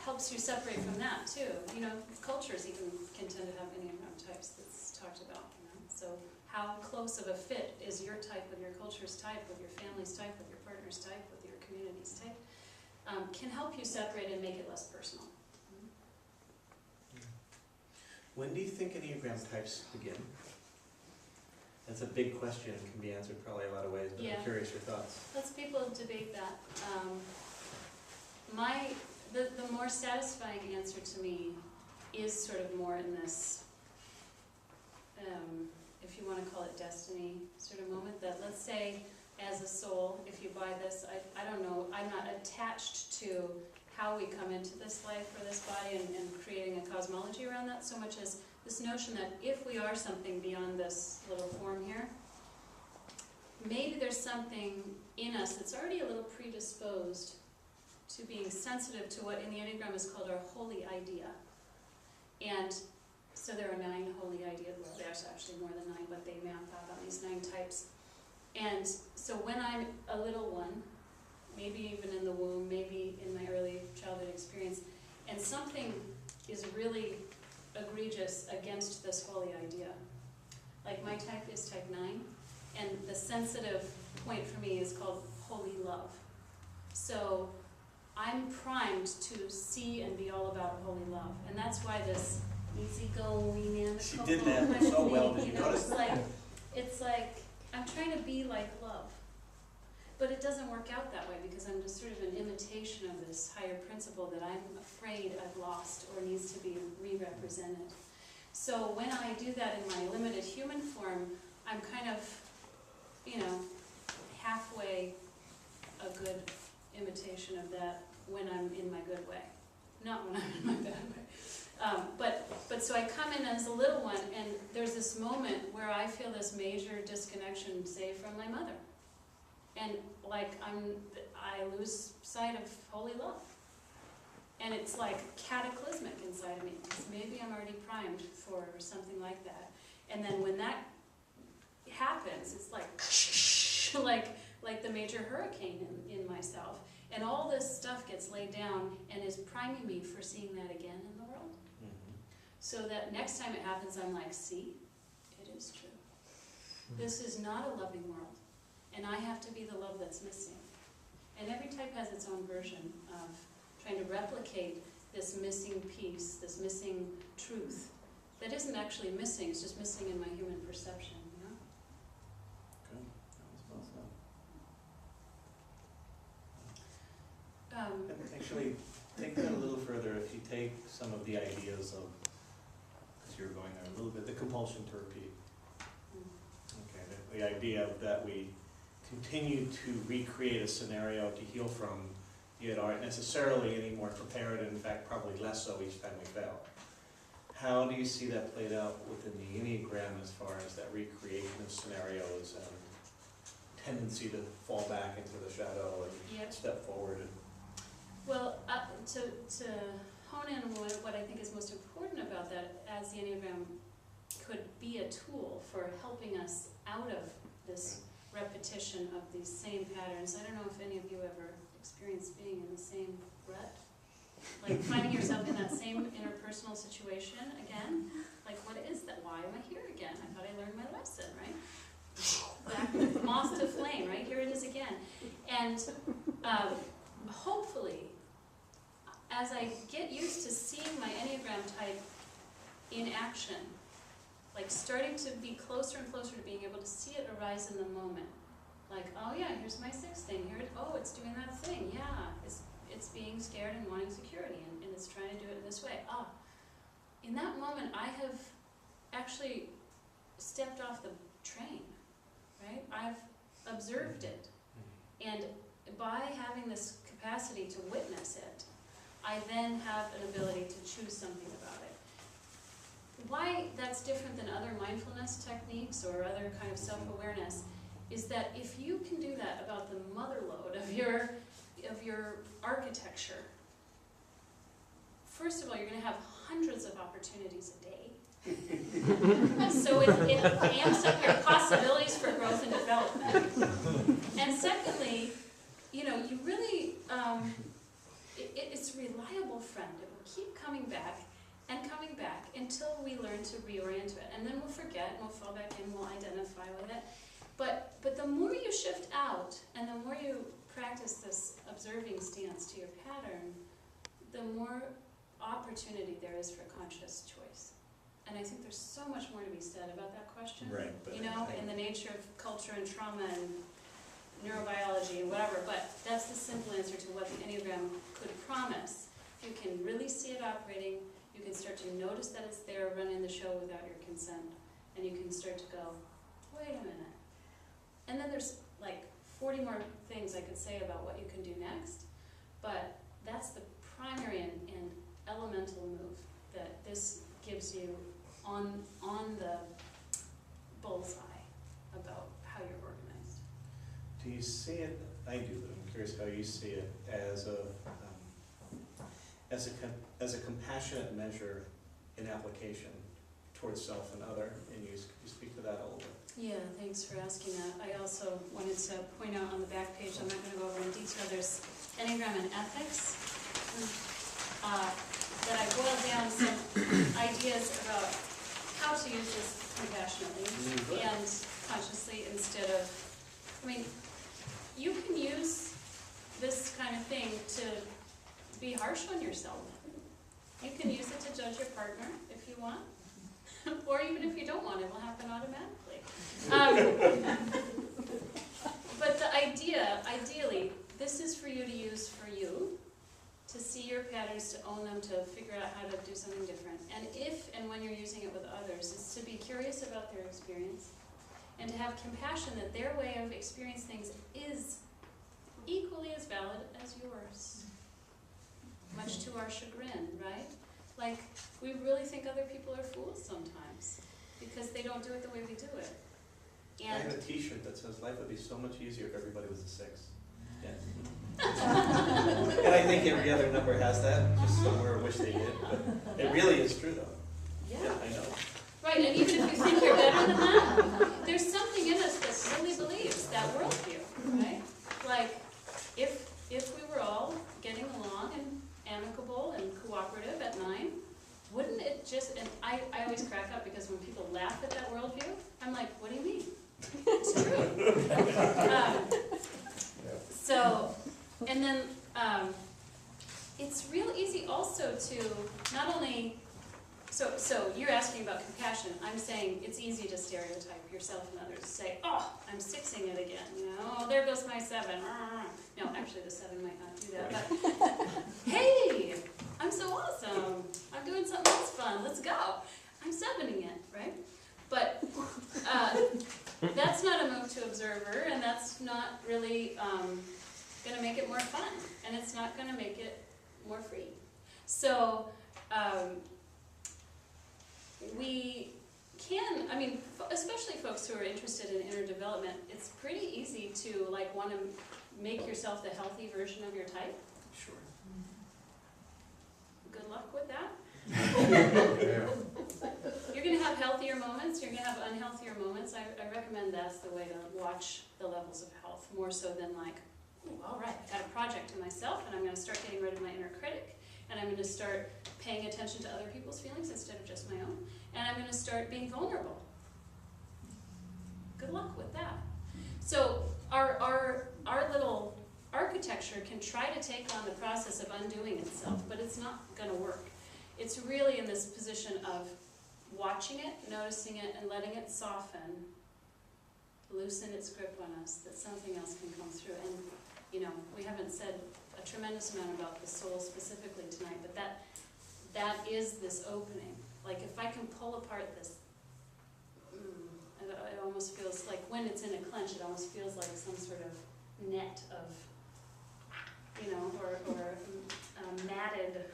helps you separate from that too. You know, cultures even can tend to have Enneagram types that's talked about. You know? So how close of a fit is your type with your culture's type, with your family's type, with your partner's type, with your community's type, can help you separate and make it less personal. When do you think Enneagram types begin? That's a big question. It can be answered probably a lot of ways, but Yeah. I'm curious your thoughts. Let's people debate that. The more satisfying answer to me is sort of more in this, if you want to call it destiny sort of moment, that let's say as a soul, if you buy this, I don't know, I'm not attached to how we come into this life or this body and creating a cosmology around that so much as this notion that if we are something beyond this little form here, maybe there's something in us that's already a little predisposed to being sensitive to what in the Enneagram is called our holy idea. And so there are 9 holy ideas, well there's actually more than 9, but they map out on these 9 types. And so when I'm a little one, maybe even in the womb, maybe in my early childhood experience, and something is really egregious against this holy idea. Like my type is type 9, and the sensitive point for me is called holy love. So I'm primed to see and be all about holy love, and that's why this easygoing and She did that so well. Did you notice? It's like I'm trying to be like love, but it doesn't work out that way because I'm just sort of an imitation of this higher principle that I'm afraid I've lost or needs to be re-represented. So when I do that in my limited human form, I'm kind of, you know, halfway a good imitation of that when I'm in my good way, not when I'm in my bad way. But so I come in as a little one, and there's this moment where I feel this major disconnection, say, from my mother. And like I lose sight of holy love. And it's like cataclysmic inside of me, because maybe I'm already primed for something like that. And then when that happens, it's like the major hurricane in myself. And all this stuff gets laid down and is priming me for seeing that again in the world. So that next time it happens, I'm like, see, it is true. This is not a loving world. And I have to be the love that's missing. And every type has its own version of trying to replicate this missing piece, this missing truth, that isn't actually missing, it's just missing in my human perception, you know? Good, that was well said. Um, And actually, take that a little further, if you take some of the ideas of, because you're going there a little bit, the compulsion to repeat. Okay, the idea that we continue to recreate a scenario to heal from, yet aren't necessarily any more prepared, and in fact probably less so each time we fail. How do you see that played out within the Enneagram as far as that recreation of scenarios and tendency to fall back into the shadow and Yep. step forward? And Well, to hone in on what I think is most important about that, as the Enneagram could be a tool for helping us out of this repetition of these same patterns. I don't know if any of you ever experienced being in the same rut, like finding yourself in that same interpersonal situation again. Like, what is that? Why am I here again? I thought I learned my lesson, right? Back, moth to flame, right? Here it is again. And hopefully, as I get used to seeing my Enneagram type in action, like starting to be closer and closer to being able to see it arise in the moment. Like, oh yeah, here's my sixth thing. Here, oh, it's doing that thing. Yeah, it's being scared and wanting security, and it's trying to do it in this way. Ah, in that moment, I have actually stepped off the train, right? I've observed it, and by having this capacity to witness it, I then have an ability to choose something about it. Why that's different than other mindfulness techniques or other kind of self-awareness is that if you can do that about the mother lode of your architecture, first of all, you're going to have hundreds of opportunities a day. So it amps up your possibilities for growth and development. And secondly, you know, you really, it's a reliable friend. It will keep coming back until we learn to reorient to it. And then we'll forget and we'll fall back in, we'll identify with it. But the more you shift out and the more you practice this observing stance to your pattern, the more opportunity there is for conscious choice. And I think there's so much more to be said about that question. Right, but you know, in the nature of culture and trauma and neurobiology and whatever, but that's the simple answer to what the Enneagram could promise. You can really see it operating, you can start to notice that it's there running the show without your consent, and you can start to go, wait a minute. And then there's like 40 more things I could say about what you can do next, but that's the primary and elemental move that this gives you on the bullseye about how you're organized. do you see it, I do, but I'm curious how you see it, as a compassionate measure in application towards self and other, and you speak to that a little bit. Yeah, thanks for asking that. I also wanted to point out on the back page, I'm not going to go over in detail, there's Enneagram and Ethics, that I boiled down some ideas about how to use this compassionately and consciously instead of, I mean, you can use this kind of thing to be harsh on yourself. You can use it to judge your partner if you want, or even if you don't want, it will happen automatically. But the idea, ideally, this is for you to use for you, to see your patterns, to own them, to figure out how to do something different. And if and when you're using it with others, it's to be curious about their experience and to have compassion that their way of experiencing things is equally as valid as yours. Much to our chagrin, right? Like, we really think other people are fools sometimes because they don't do it the way we do it. I have a t-shirt that says, life would be so much easier if everybody was a 6. Yeah. And I think every other number has that, just somewhere wish they did, but it really is true though. Yeah. I know. Right, and even if you think you're better than that, there's something in us that really believes that worldview, right? Like, if we were all getting along and amicable and cooperative at 9, wouldn't it just, and I always crack up because when people laugh at that worldview, I'm like, what do you mean? It's true. So, and then it's real easy also not only, so you're asking about compassion. I'm saying it's easy to stereotype yourself and others. Say, oh, I'm sixing it again. You know, oh, there goes my 7. No, actually, the 7 might not do that. But hey, I'm so awesome. I'm doing something else fun. Let's go. I'm 7ing it, right? But that's not a move to observer, and that's not really going to make it more fun, and it's not going to make it more free. So we can, I mean, especially folks who are interested in inner development, it's pretty easy to like want to make yourself the healthy version of your type. Sure. Good luck with that. You're going to have healthier moments, you're going to have unhealthier moments. I recommend that's the way to watch the levels of health, more so than like, ooh, all right, I got a project to myself, and I'm going to start getting rid of my inner critic, and I'm going to start paying attention to other people's feelings instead of just my own, and I'm going to start being vulnerable. Good luck with that. So our little architecture can try to take on the process of undoing itself, but it's not going to work. It's really in this position of watching it, noticing it, and letting it soften, loosen its grip on us, that something else can come through. And, you know, we haven't said a tremendous amount about the soul specifically tonight, but that is this opening. Like, if I can pull apart this, it almost feels like, when it's in a clench, it almost feels like some sort of net of, you know, or matted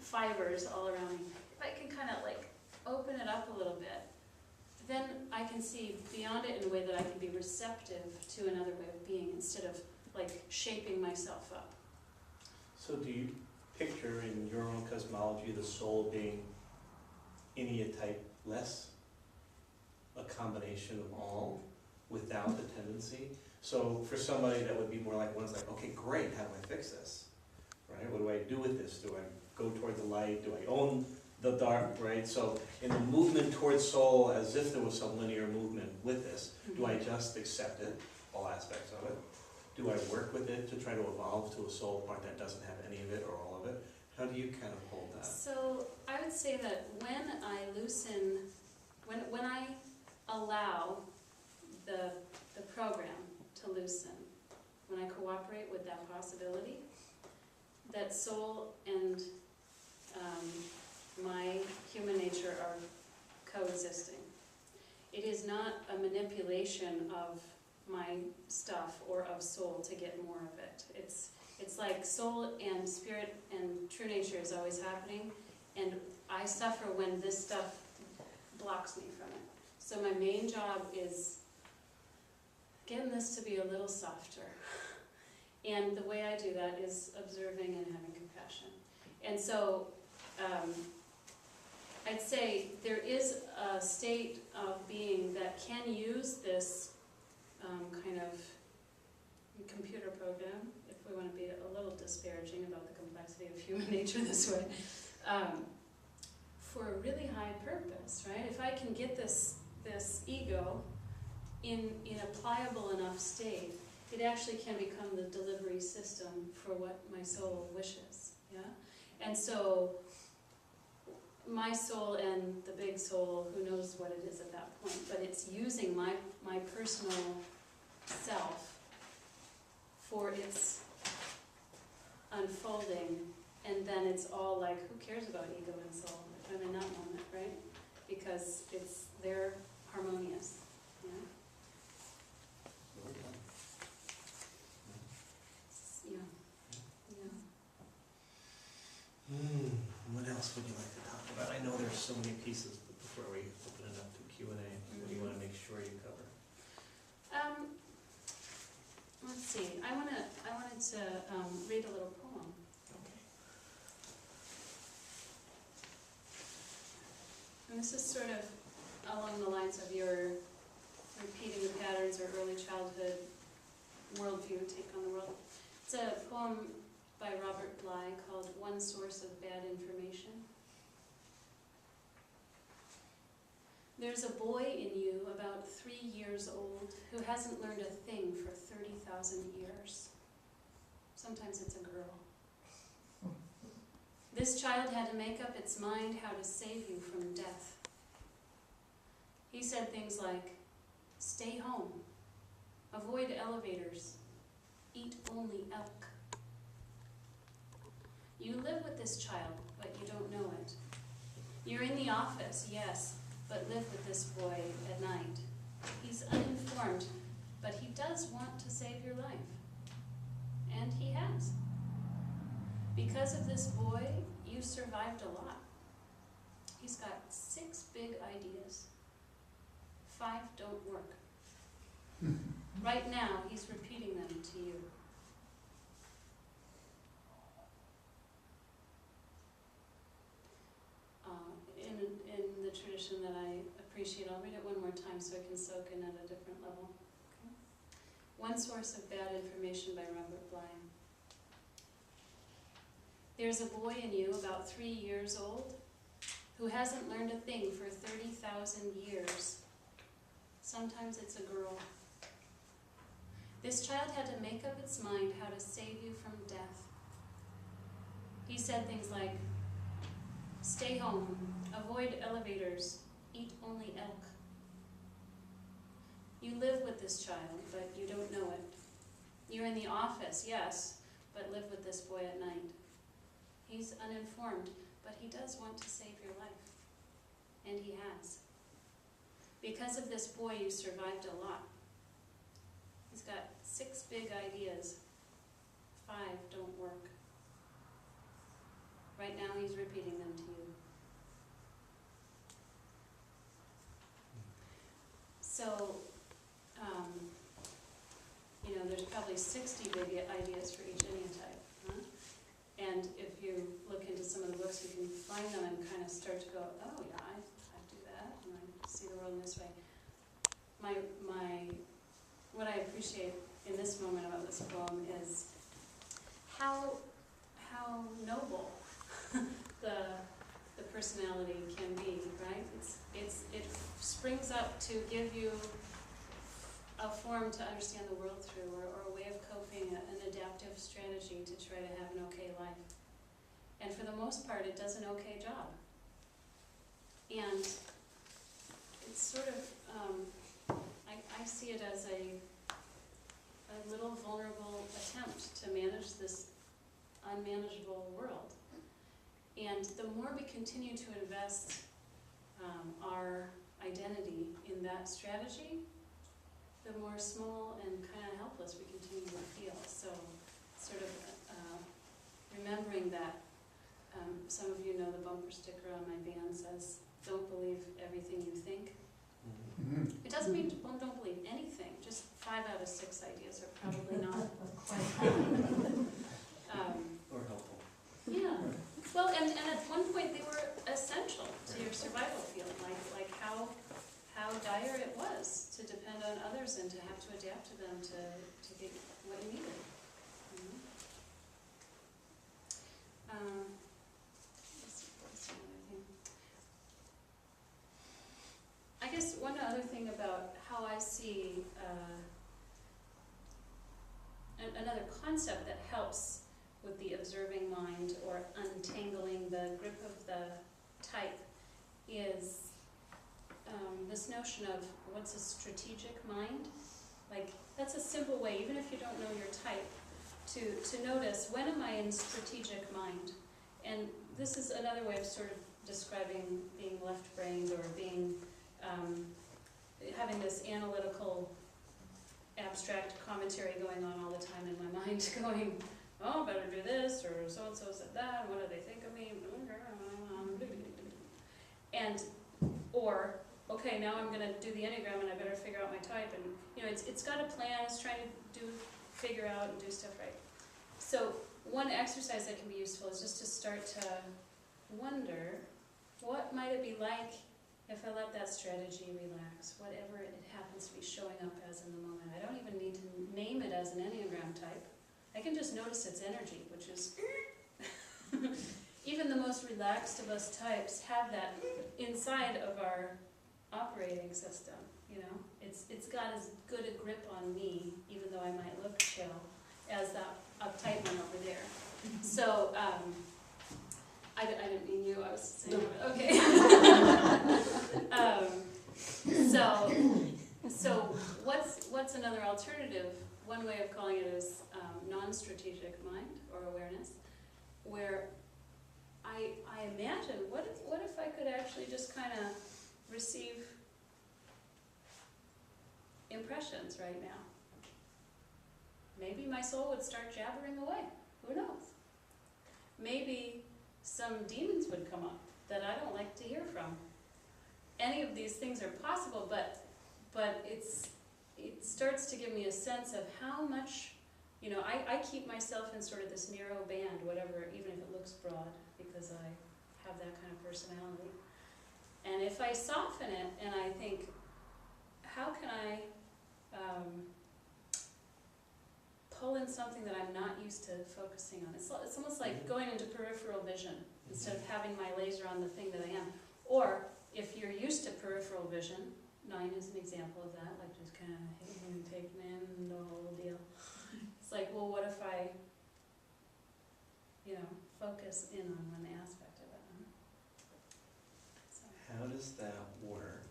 fibers all around me. If I can kind of like open it up a little bit, then I can see beyond it in a way that I can be receptive to another way of being instead of like shaping myself up. So do you picture in your own cosmology the soul being Enneatype less? A combination of all without the tendency? So for somebody that would be more like one's like, okay, great, how do I fix this? Right? What do I do with this? Do I go toward the light? Do I own the dark? Right? So in the movement towards soul, as if there was some linear movement with this, do I just accept it, all aspects of it? Do I work with it to try to evolve to a soul part that doesn't have any of it or all of it? How do you kind of hold that? So I would say that when I loosen, when I allow the program to loosen, when I cooperate with that possibility, that soul and my human nature are coexisting. It is not a manipulation of my stuff or of soul to get more of it. It's like soul and spirit and true nature is always happening, and I suffer when this stuff blocks me from it. So my main job is getting this to be a little softer. And the way I do that is observing and having compassion. And so I'd say there is a state of being that can use this kind of computer program, if we want to be a little disparaging about the complexity of human nature this way, for a really high purpose, right? If I can get this ego in a pliable enough state, it actually can become the delivery system for what my soul wishes, yeah? And so my soul and the big soul, who knows what it is at that point, but it's using my personal self for its unfolding, and then it's all like, who cares about ego and soul if I'm in that moment, right? Because they're harmonious, yeah? What else would you like to talk about? I know there's so many pieces, but before we open it up to Q&A, what do you want to make sure you cover? Let's see. I wanted to read a little poem. Okay. And this is sort of along the lines of your repeating the patterns or early childhood worldview, take on the world. It's a poem by Robert Bly called One Source of Bad Information. There's a boy in you about 3 years old who hasn't learned a thing for 30,000 years. Sometimes it's a girl. This child had to make up its mind how to save you from death. He said things like, stay home, avoid elevators, eat only elk. You live with this child, but you don't know it. You're in the office, yes, but live with this boy at night. He's uninformed, but he does want to save your life. And he has. Because of this boy, you survived a lot. He's got 6 big ideas. 5 don't work. Right now, he's repeating them to you. In the tradition that I appreciate, I'll read it one more time so I can soak in at a different level. Okay. One Source of Bad Information by Robert Bly. There's a boy in you about 3 years old who hasn't learned a thing for 30,000 years. Sometimes it's a girl. This child had to make up its mind how to save you from death. He said things like, stay home, avoid elevators, eat only elk. You live with this child, but you don't know it. You're in the office, yes, but live with this boy at night. He's uninformed, but he does want to save your life. And he has. Because of this boy, you survived a lot. He's got 6 big ideas. 5 don't work. Right now, he's repeating them to you. So, there's probably 60 big ideas for each Enneatype. Huh? And if you look into some of the books, you can find them and kind of start to go, oh yeah, I do that, and I see the world in this way. What I appreciate in this moment about this poem is how noble the personality can be, right? It springs up to give you a form to understand the world through, or a way of coping, an adaptive strategy to try to have an okay life. And for the most part, it does an okay job. And it's sort of, I see it as a little vulnerable attempt to manage this unmanageable world. And the more we continue to invest our identity in that strategy, the more small and kind of helpless we continue to feel. So sort of remembering that, some of you know the bumper sticker on my van says, don't believe everything you think. It doesn't mean don't believe anything, just 5 out of 6 ideas are probably not quite Or helpful. yeah. Well, and at one point they were essential to your survival field, like how dire it was to depend on others and to have to adapt to them to get what you needed. Let's see, what's another thing? I guess one other thing about how I see another concept that helps with the observing mind or untangling the grip of the type is this notion of what's a strategic mind. Like, that's a simple way, even if you don't know your type, to notice, when am I in strategic mind? And this is another way of sort of describing being left-brained, or being having this analytical, abstract commentary going on all the time in my mind, going, oh, better do this, or so-and-so said that, what do they think of me? And, or, okay, now I'm going to do the Enneagram and I better figure out my type. And, it's got a plan, it's trying to figure out and do stuff right. So one exercise that can be useful is just to start to wonder, what might it be like if I let that strategy relax, whatever it happens to be showing up as in the moment. I don't even need to name it as an Enneagram type. I can just notice its energy, which is even the most relaxed of us types have that inside of our operating system. It's got as good a grip on me, even though I might look chill, as that uptight one over there. So I didn't mean you, I was saying, okay. So what's another alternative? One way of calling it is non-strategic mind or awareness, where I imagine, what if I could actually just kind of receive impressions right now? Maybe my soul would start jabbering away. Who knows? Maybe some demons would come up that I don't like to hear from. Any of these things are possible, but it starts to give me a sense of how much, I keep myself in sort of this narrow band, whatever, even if it looks broad, because I have that kind of personality. And if I soften it and I think, how can I pull in something that I'm not used to focusing on? It's almost like going into peripheral vision instead of having my laser on the thing that I am. Or if you're used to peripheral vision, 9 is an example of that, like just kind of taking in the whole deal. It's like, well, what if I, focus in on one aspect of it? So. How does that work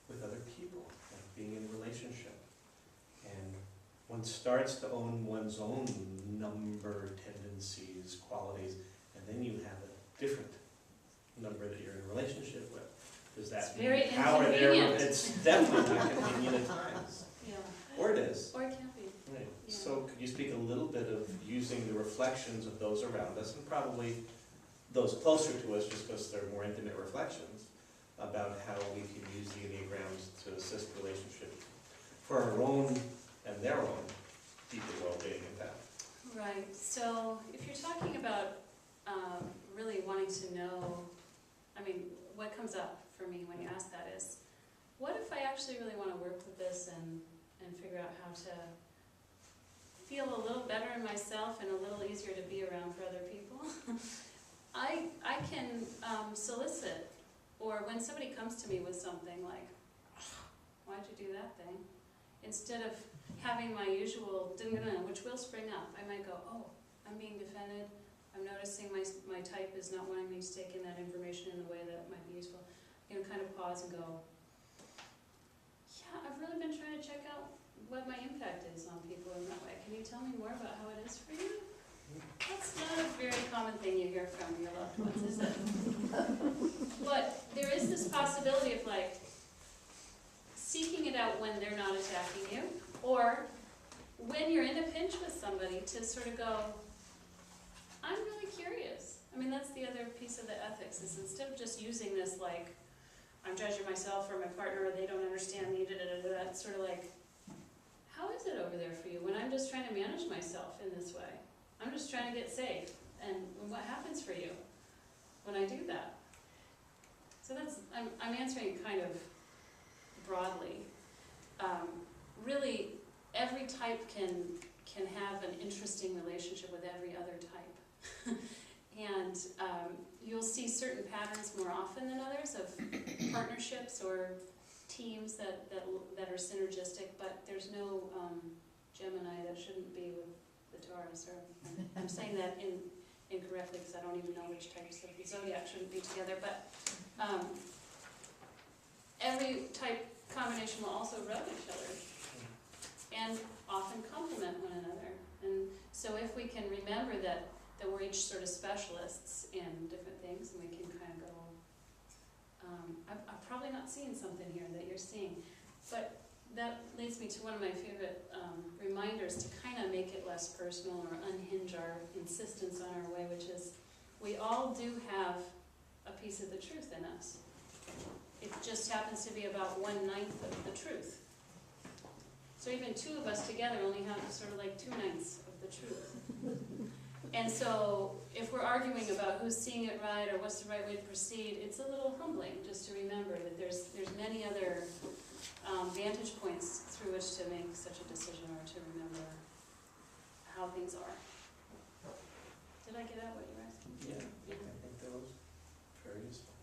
with other people, like being in a relationship? And one starts to own one's own number, tendencies, qualities, and then you have a different number that you're in a relationship with. Does that very mean power there? inconvenient. It's definitely inconvenient at times. Yeah. Or it is. Or it can be. Right. Yeah. So could you speak a little bit of using the reflections of those around us, and probably those closer to us just because they're more intimate reflections, about how we can use the Enneagrams to assist relationships for our own and their own deeper well-being and that? Right. So if you're talking about really wanting to know, what comes up for me when you ask that is, what if I actually really want to work with this and figure out how to feel a little better in myself and a little easier to be around for other people? I can solicit, or when somebody comes to me with something like, why'd you do that thing? Instead of having my usual ding-ding, which will spring up, I might go, oh, I'm being defended. I'm noticing my type is not wanting me to take in that information in a way that might be useful. You kind of pause and go, yeah, I've really been trying to check out what my impact is on people in that way. Can you tell me more about how it is for you? That's not a very common thing you hear from your loved ones, is it? But there is this possibility of seeking it out when they're not attacking you, or when you're in a pinch with somebody to sort of go, I'm really curious. That's the other piece of the ethics, is instead of just using this I'm judging myself or my partner, or they don't understand me, it's sort of like, how is it over there for you when I'm just trying to manage myself in this way? I'm just trying to get safe. And what happens for you when I do that? So I'm answering kind of broadly. Really, every type can have an interesting relationship with every other type. And you'll see certain patterns more often than others of partnerships or teams that are synergistic, but there's no Gemini that shouldn't be with the Taurus. I'm saying that incorrectly because I don't even know which types of the zodiac shouldn't be together, but every type combination will also rub each other and often complement one another. And so if we can remember that we're each sort of specialists in different things, and we can kind of go, I'm probably not seeing something here that you're seeing. But that leads me to one of my favorite reminders to kind of make it less personal or unhinge our insistence on our way, which is we all do have a piece of the truth in us. It just happens to be about 1/9 of the truth. So even 2 of us together only have sort of 2/9 of the truth. And so if we're arguing about who's seeing it right or what's the right way to proceed, it's a little humbling just to remember that there's many other vantage points through which to make such a decision or to remember how things are. Did I get at what you were asking? Yeah, I think that was very useful.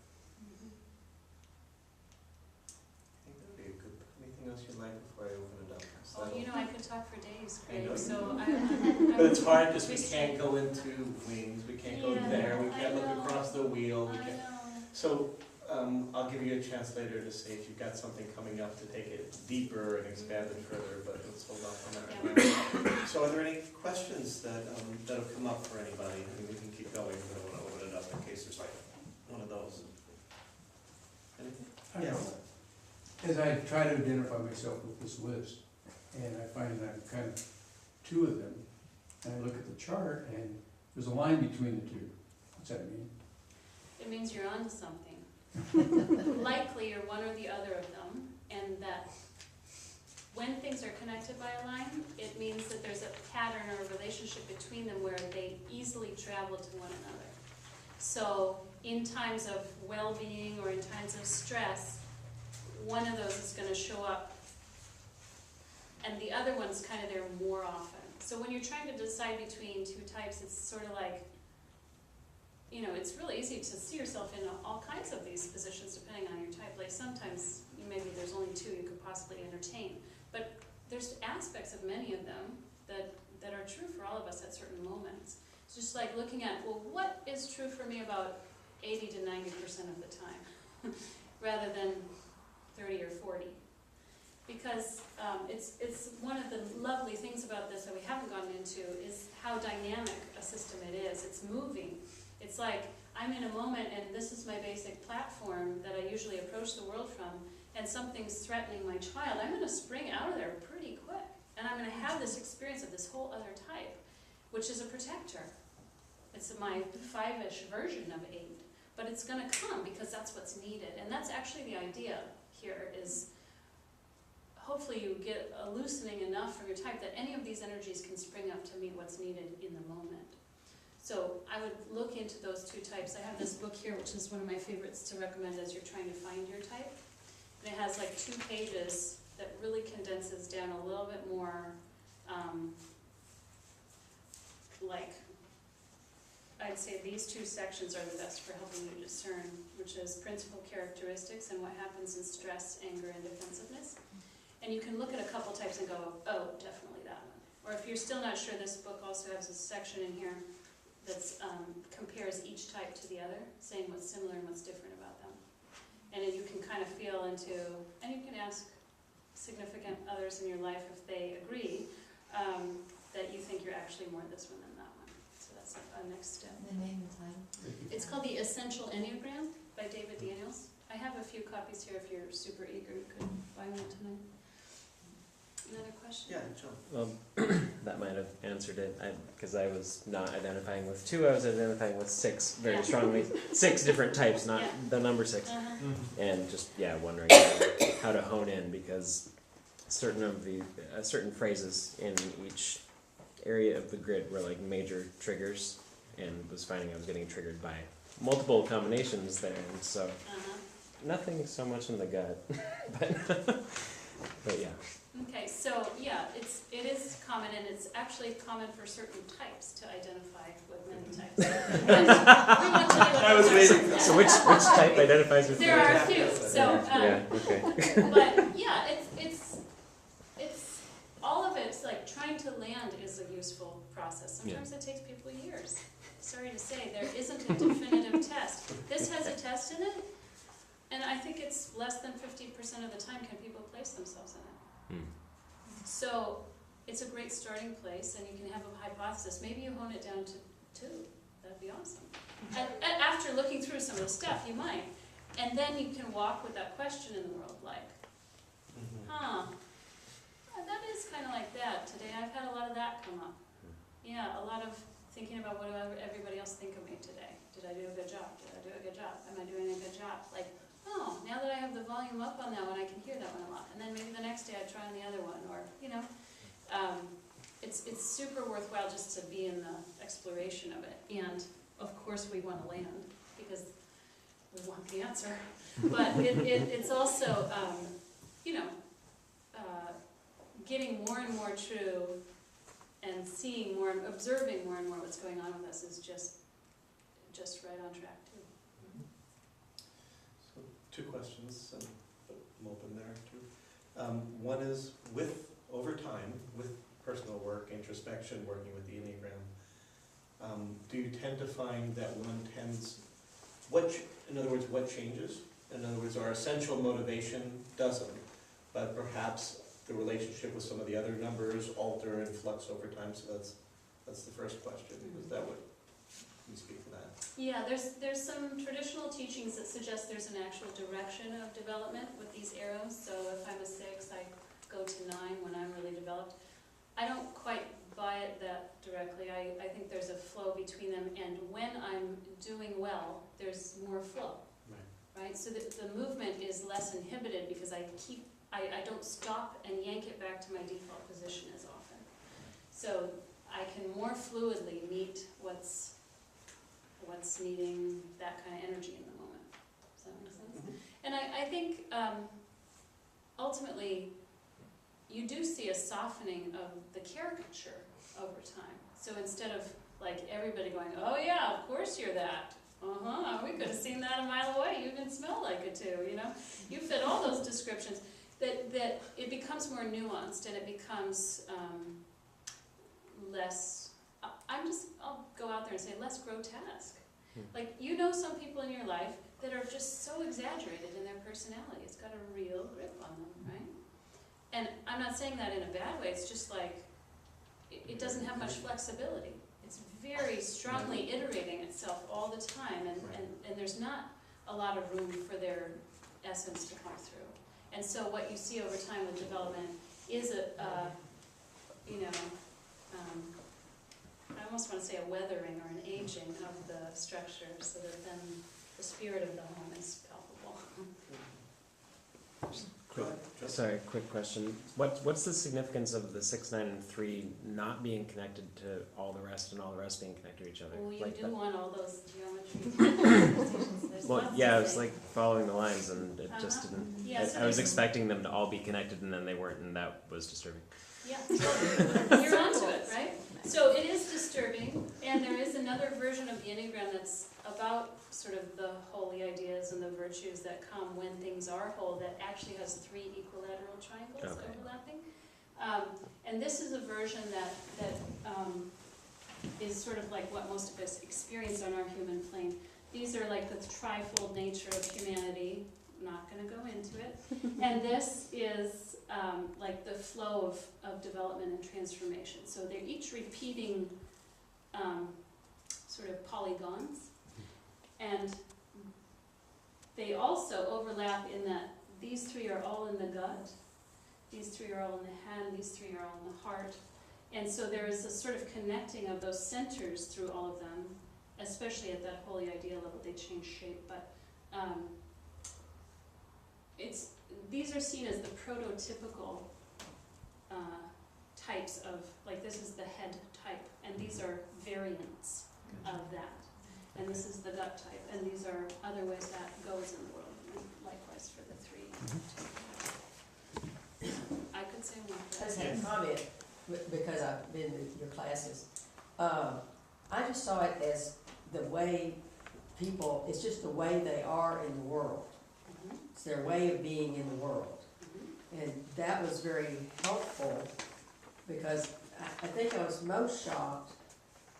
I think that would be a good. Anything else you'd like before I open it up? Oh, I could talk for days. she's I know great, you so do. I'm But it's hard because we restrained. can't go into wings, we can't go Yeah, there, we I can't look know. across the wheel, we I can't. know. So, I'll give you a chance later to say if you've got something coming up to take it deeper and expand it further, but let's hold off on that right now. So are there any questions that have come up for anybody? I mean, we can keep going, but I want to open it up in case there's like one of those. Anything? I don't know. As I try to identify myself with this list, and I find that I'm kind of two of them, and I look at the chart, and there's a line between the two. What's that mean? It means you're onto something. Likely you're one or the other of them, and that when things are connected by a line, it means that there's a pattern or a relationship between them where they easily travel to one another. So in times of well-being or in times of stress, one of those is going to show up, and the other one's kind of there more often. So when you're trying to decide between two types, it's sort of like, you know, it's really easy to see yourself in all kinds of these positions depending on your type. Like sometimes maybe there's only two you could possibly entertain, but there's aspects of many of them that are true for all of us at certain moments. It's just like looking at, well, what is true for me about 80 to 90% of the time rather than 30 or 40. Because it's one of the lovely things about this that we haven't gotten into is how dynamic a system it is. It's moving. It's like I'm in a moment and this is my basic platform that I usually approach the world from, and something's threatening my child. I'm going to spring out of there pretty quick, and I'm going to have this experience of this whole other type, which is a protector. It's my 5-ish version of 8, but it's going to come because that's what's needed, and that's actually the idea here is hopefully you get a loosening enough for your type that any of these energies can spring up to meet what's needed in the moment. So I would look into those two types. I have this book here, which is one of my favorites to recommend as you're trying to find your type. And it has like 2 pages that really condenses down a little bit more, like, I'd say these 2 sections are the best for helping you discern, which is principal characteristics and what happens in stress, anger, and defensiveness. And you can look at a couple types and go, oh, definitely that one. Or if you're still not sure, this book also has a section in here that compares each type to the other, saying what's similar and what's different about them. And then you can kind of feel into, and you can ask significant others in your life if they agree that you think you're actually more this one than that one. So that's a next step. The name and title. It's called The Essential Enneagram by David Daniels. I have a few copies here if you're super eager, you could buy one tonight. Another question? Yeah, John. Well, that might have answered it, because I was not identifying with 2, I was identifying with 6 very Yeah. strongly. 6 different types, not Yeah. the number 6. Uh-huh. And just, wondering how to hone in, because certain phrases in each area of the grid were like major triggers, and was finding I was getting triggered by multiple combinations there, and so Uh-huh. nothing so much in the gut, but yeah. Okay, so yeah, it is common, and it's actually common for certain types to identify with many types. We won't tell you what I was those are. waiting. So which type identifies with There are a few, so, okay. but yeah, it's all of it's like trying to land is a useful process. Sometimes it takes people years. Sorry to say, there isn't a definitive test. This has a test in it, and I think it's less than 50% of the time can people place themselves in it. So it's a great starting place, and you can have a hypothesis. Maybe you hone it down to 2. That'd be awesome. And after looking through some of the stuff, you might. And then you can walk with that question in the world, like, that is kind of like that today. I've had a lot of that come up. Yeah, a lot of thinking about what do everybody else think of me today. Did I do a good job? Did I do a good job? Am I doing a good job? Like, oh, now that I have the volume up on that one, I can hear that one a lot. And then maybe the next day I try on the other one, or, you know. It's super worthwhile just to be in the exploration of it. And, of course, we want to land, because we want the answer. But it's also, getting more and more true and seeing more, observing more and more what's going on with us is just right on track, too. So 2 questions, and I'm open there too. One is, over time, with personal work, introspection, working with the Enneagram, do you tend to find that one tends, in other words, what changes? In other words, our essential motivation doesn't, but perhaps the relationship with some of the other numbers alter and flux over time, so that's the first question. Is that what, can you speak to that? Yeah, there's some traditional teachings that suggest there's an actual direction of development with these arrows. So if I'm a 6, I go to 9 when I'm really developed. I don't quite buy it that directly. I think there's a flow between them, and when I'm doing well, there's more flow. Right? So the movement is less inhibited because I don't stop and yank it back to my default position as often. So I can more fluidly meet what's needing that kind of energy in the moment. Does that make sense? Mm-hmm. And I think ultimately you do see a softening of the caricature over time. So instead of like everybody going, oh yeah, of course you're that. We could have seen that a mile away. You even smell like it too, you know? You fit all those descriptions. That it becomes more nuanced and it becomes less, I'll go out there and say less grotesque. Like, you know, some people in your life that are just so exaggerated in their personality. It's got a real grip on them, right? And I'm not saying that in a bad way. It's just like, it doesn't have much flexibility. It's very strongly iterating itself all the time, and there's not a lot of room for their essence to come through. And so what you see over time with development is I almost want to say a weathering or an aging of the structure, so that then the spirit of the home is palpable. Quick question. What's the significance of the 6, 9, and 3 not being connected to all the rest and all the rest being connected to each other? Well, you like do that? want all those geometry. Well, yeah, I was like following the lines, and it just didn't. Yeah, so I was there's- expecting them to all be connected, and then they weren't, and that was disturbing. Yeah, you're onto it, right? So it is disturbing, and there is another version of the Enneagram that's about sort of the holy ideas and the virtues that come when things are whole, that actually has 3 equilateral triangles overlapping. And this is a version that is sort of like what most of us experience on our human plane. These are like the trifold nature of humanity. I'm not going to go into it. And this is like the flow of development and transformation. So they're each repeating sort of polygons. And they also overlap in that these 3 are all in the gut, these 3 are all in the head, these 3 are all in the heart. And so there is a sort of connecting of those centers through all of them, especially at that holy idea level. They change shape, but these are seen as the prototypical types of, like, this is the head type, and these are variants of that. And this is the gut type, and these are other ways that goes in the world, and likewise for the 3. I could say more. I just had a comment, because I've been to your classes. I just saw it as the way people, it's just the way they are in the world. It's their way of being in the world. And that was very helpful, because I think I was most shocked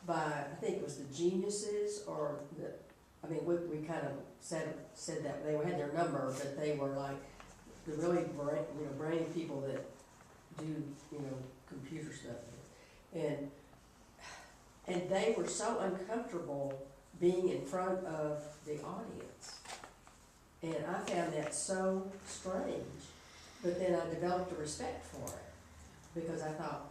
by, I think it was the geniuses, or we kind of said that they had their number, but they were like the really brainy people that do computer stuff, and they were so uncomfortable being in front of the audience, and I found that so strange. But then I developed a respect for it, because I thought,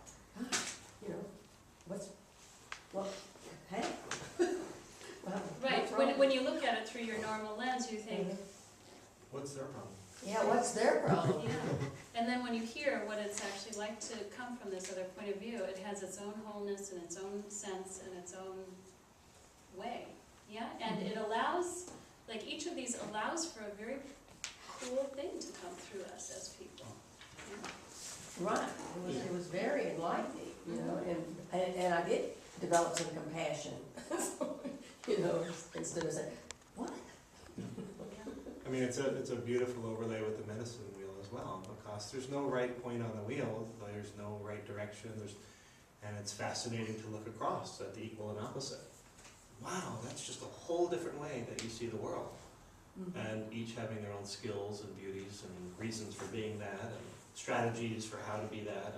hey. Right, when you look at it through your normal lens, you think, What's their problem? Yeah, what's their problem? yeah. And then when you hear what it's actually like to come from this other point of view, it has its own wholeness and its own sense and its own way. Yeah, and it allows, like, each of these allows for a very cool thing to come through us as people. Yeah. Right, it was very enlightening, and I did develop some compassion, instead of saying, what? I mean, it's a beautiful overlay with the medicine wheel as well, because there's no right point on the wheel, there's no right direction, And it's fascinating to look across at the equal and opposite. Wow, that's just a whole different way that you see the world. And each having their own skills and beauties and reasons for being that, and strategies for how to be that.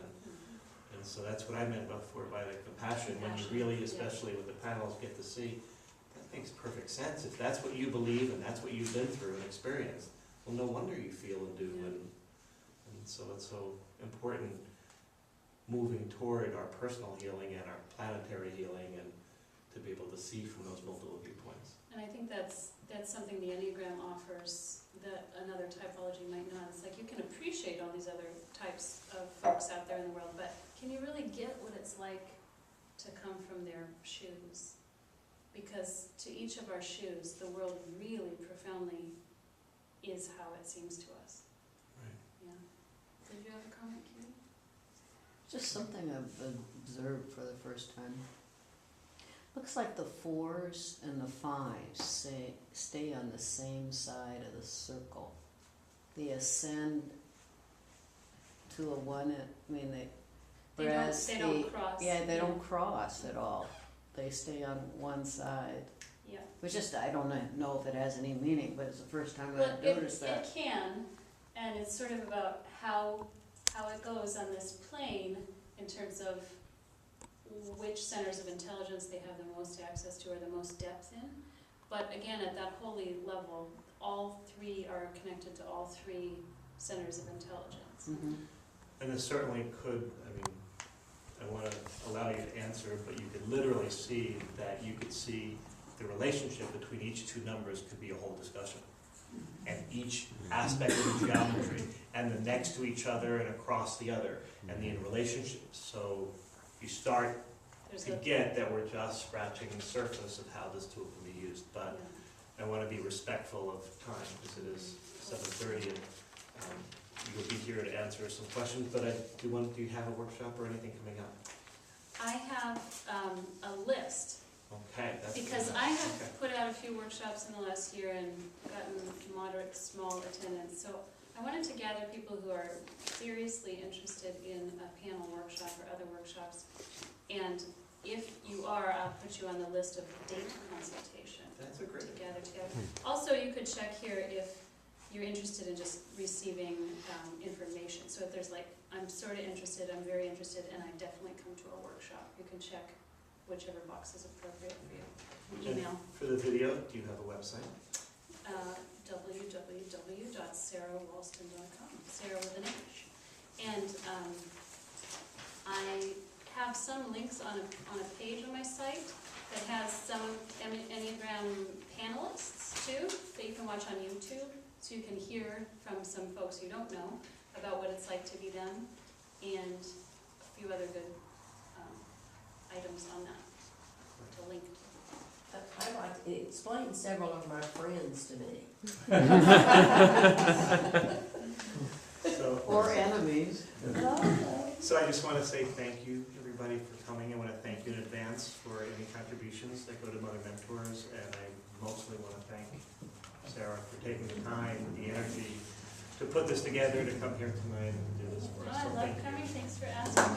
And so that's what I meant before by the compassion, when you really, especially with the panels, get to see, that makes perfect sense. If that's what you believe and that's what you've been through and experienced, well, no wonder you feel and do. And so it's so important moving toward our personal healing and our planetary healing, and to be able to see from those multiple viewpoints. And I think that's something the Enneagram offers that another typology might not. It's like you can appreciate all these other types of folks out there in the world, but can you really get what it's like to come from their shoes? Because to each of our shoes, the world really profoundly is how it seems to us. Right. Yeah. Did you have a comment, Katie? Just something I've observed for the first time. Looks like the 4s and the 5s stay on the same side of the circle. They ascend to a 1, they don't cross. Yeah, they don't cross at all. They stay on one side. Yeah. Which just, I don't know if it has any meaning, but it's the first time Well, I've noticed that. It can, and it's sort of about how it goes on this plane in terms of which centers of intelligence they have the most access to or the most depth in. But again, at that holy level, all 3 are connected to all 3 centers of intelligence. Mm-hmm. And this certainly could, I mean, I want to allow you to answer, but you could literally see that you could see the relationship between each 2 numbers could be a whole discussion. And each aspect of the geometry, and the next to each other and across the other, and the relationships. So you start to get that we're just scratching the surface of how this tool can be used. But I want to be respectful of time, because it is 7:30, and you'll be here to answer some questions. But do you have a workshop or anything coming up? I have a list. Okay. Because I have put out a few workshops in the last year and gotten moderate, small attendance. So I wanted to gather people who are seriously interested in a panel workshop or other workshops. And if you are, I'll put you on the list of date consultation. That's a great to gather together. Also, you could check here if you're interested in just receiving information. So if there's like, I'm sort of interested, I'm very interested, and I definitely come to a workshop, you can check whichever box is appropriate for you. Email. And for the video, do you have a website? www.sarahwalston.com, Sarah with an H. And I have some links on a page on my site that has some Enneagram panelists too, that you can watch on YouTube, so you can hear from some folks you don't know about what it's like to be them, and a few other good items on that to link to. I like, it explained several of my friends to me. Or enemies. So I just want to say thank you, everybody, for coming. I want to thank you in advance for any contributions that go to Mother Mentors, and I mostly want to thank Sarah for taking the time, the energy to put this together, to come here tonight and do this for us. I So love thank you. coming, thanks for asking.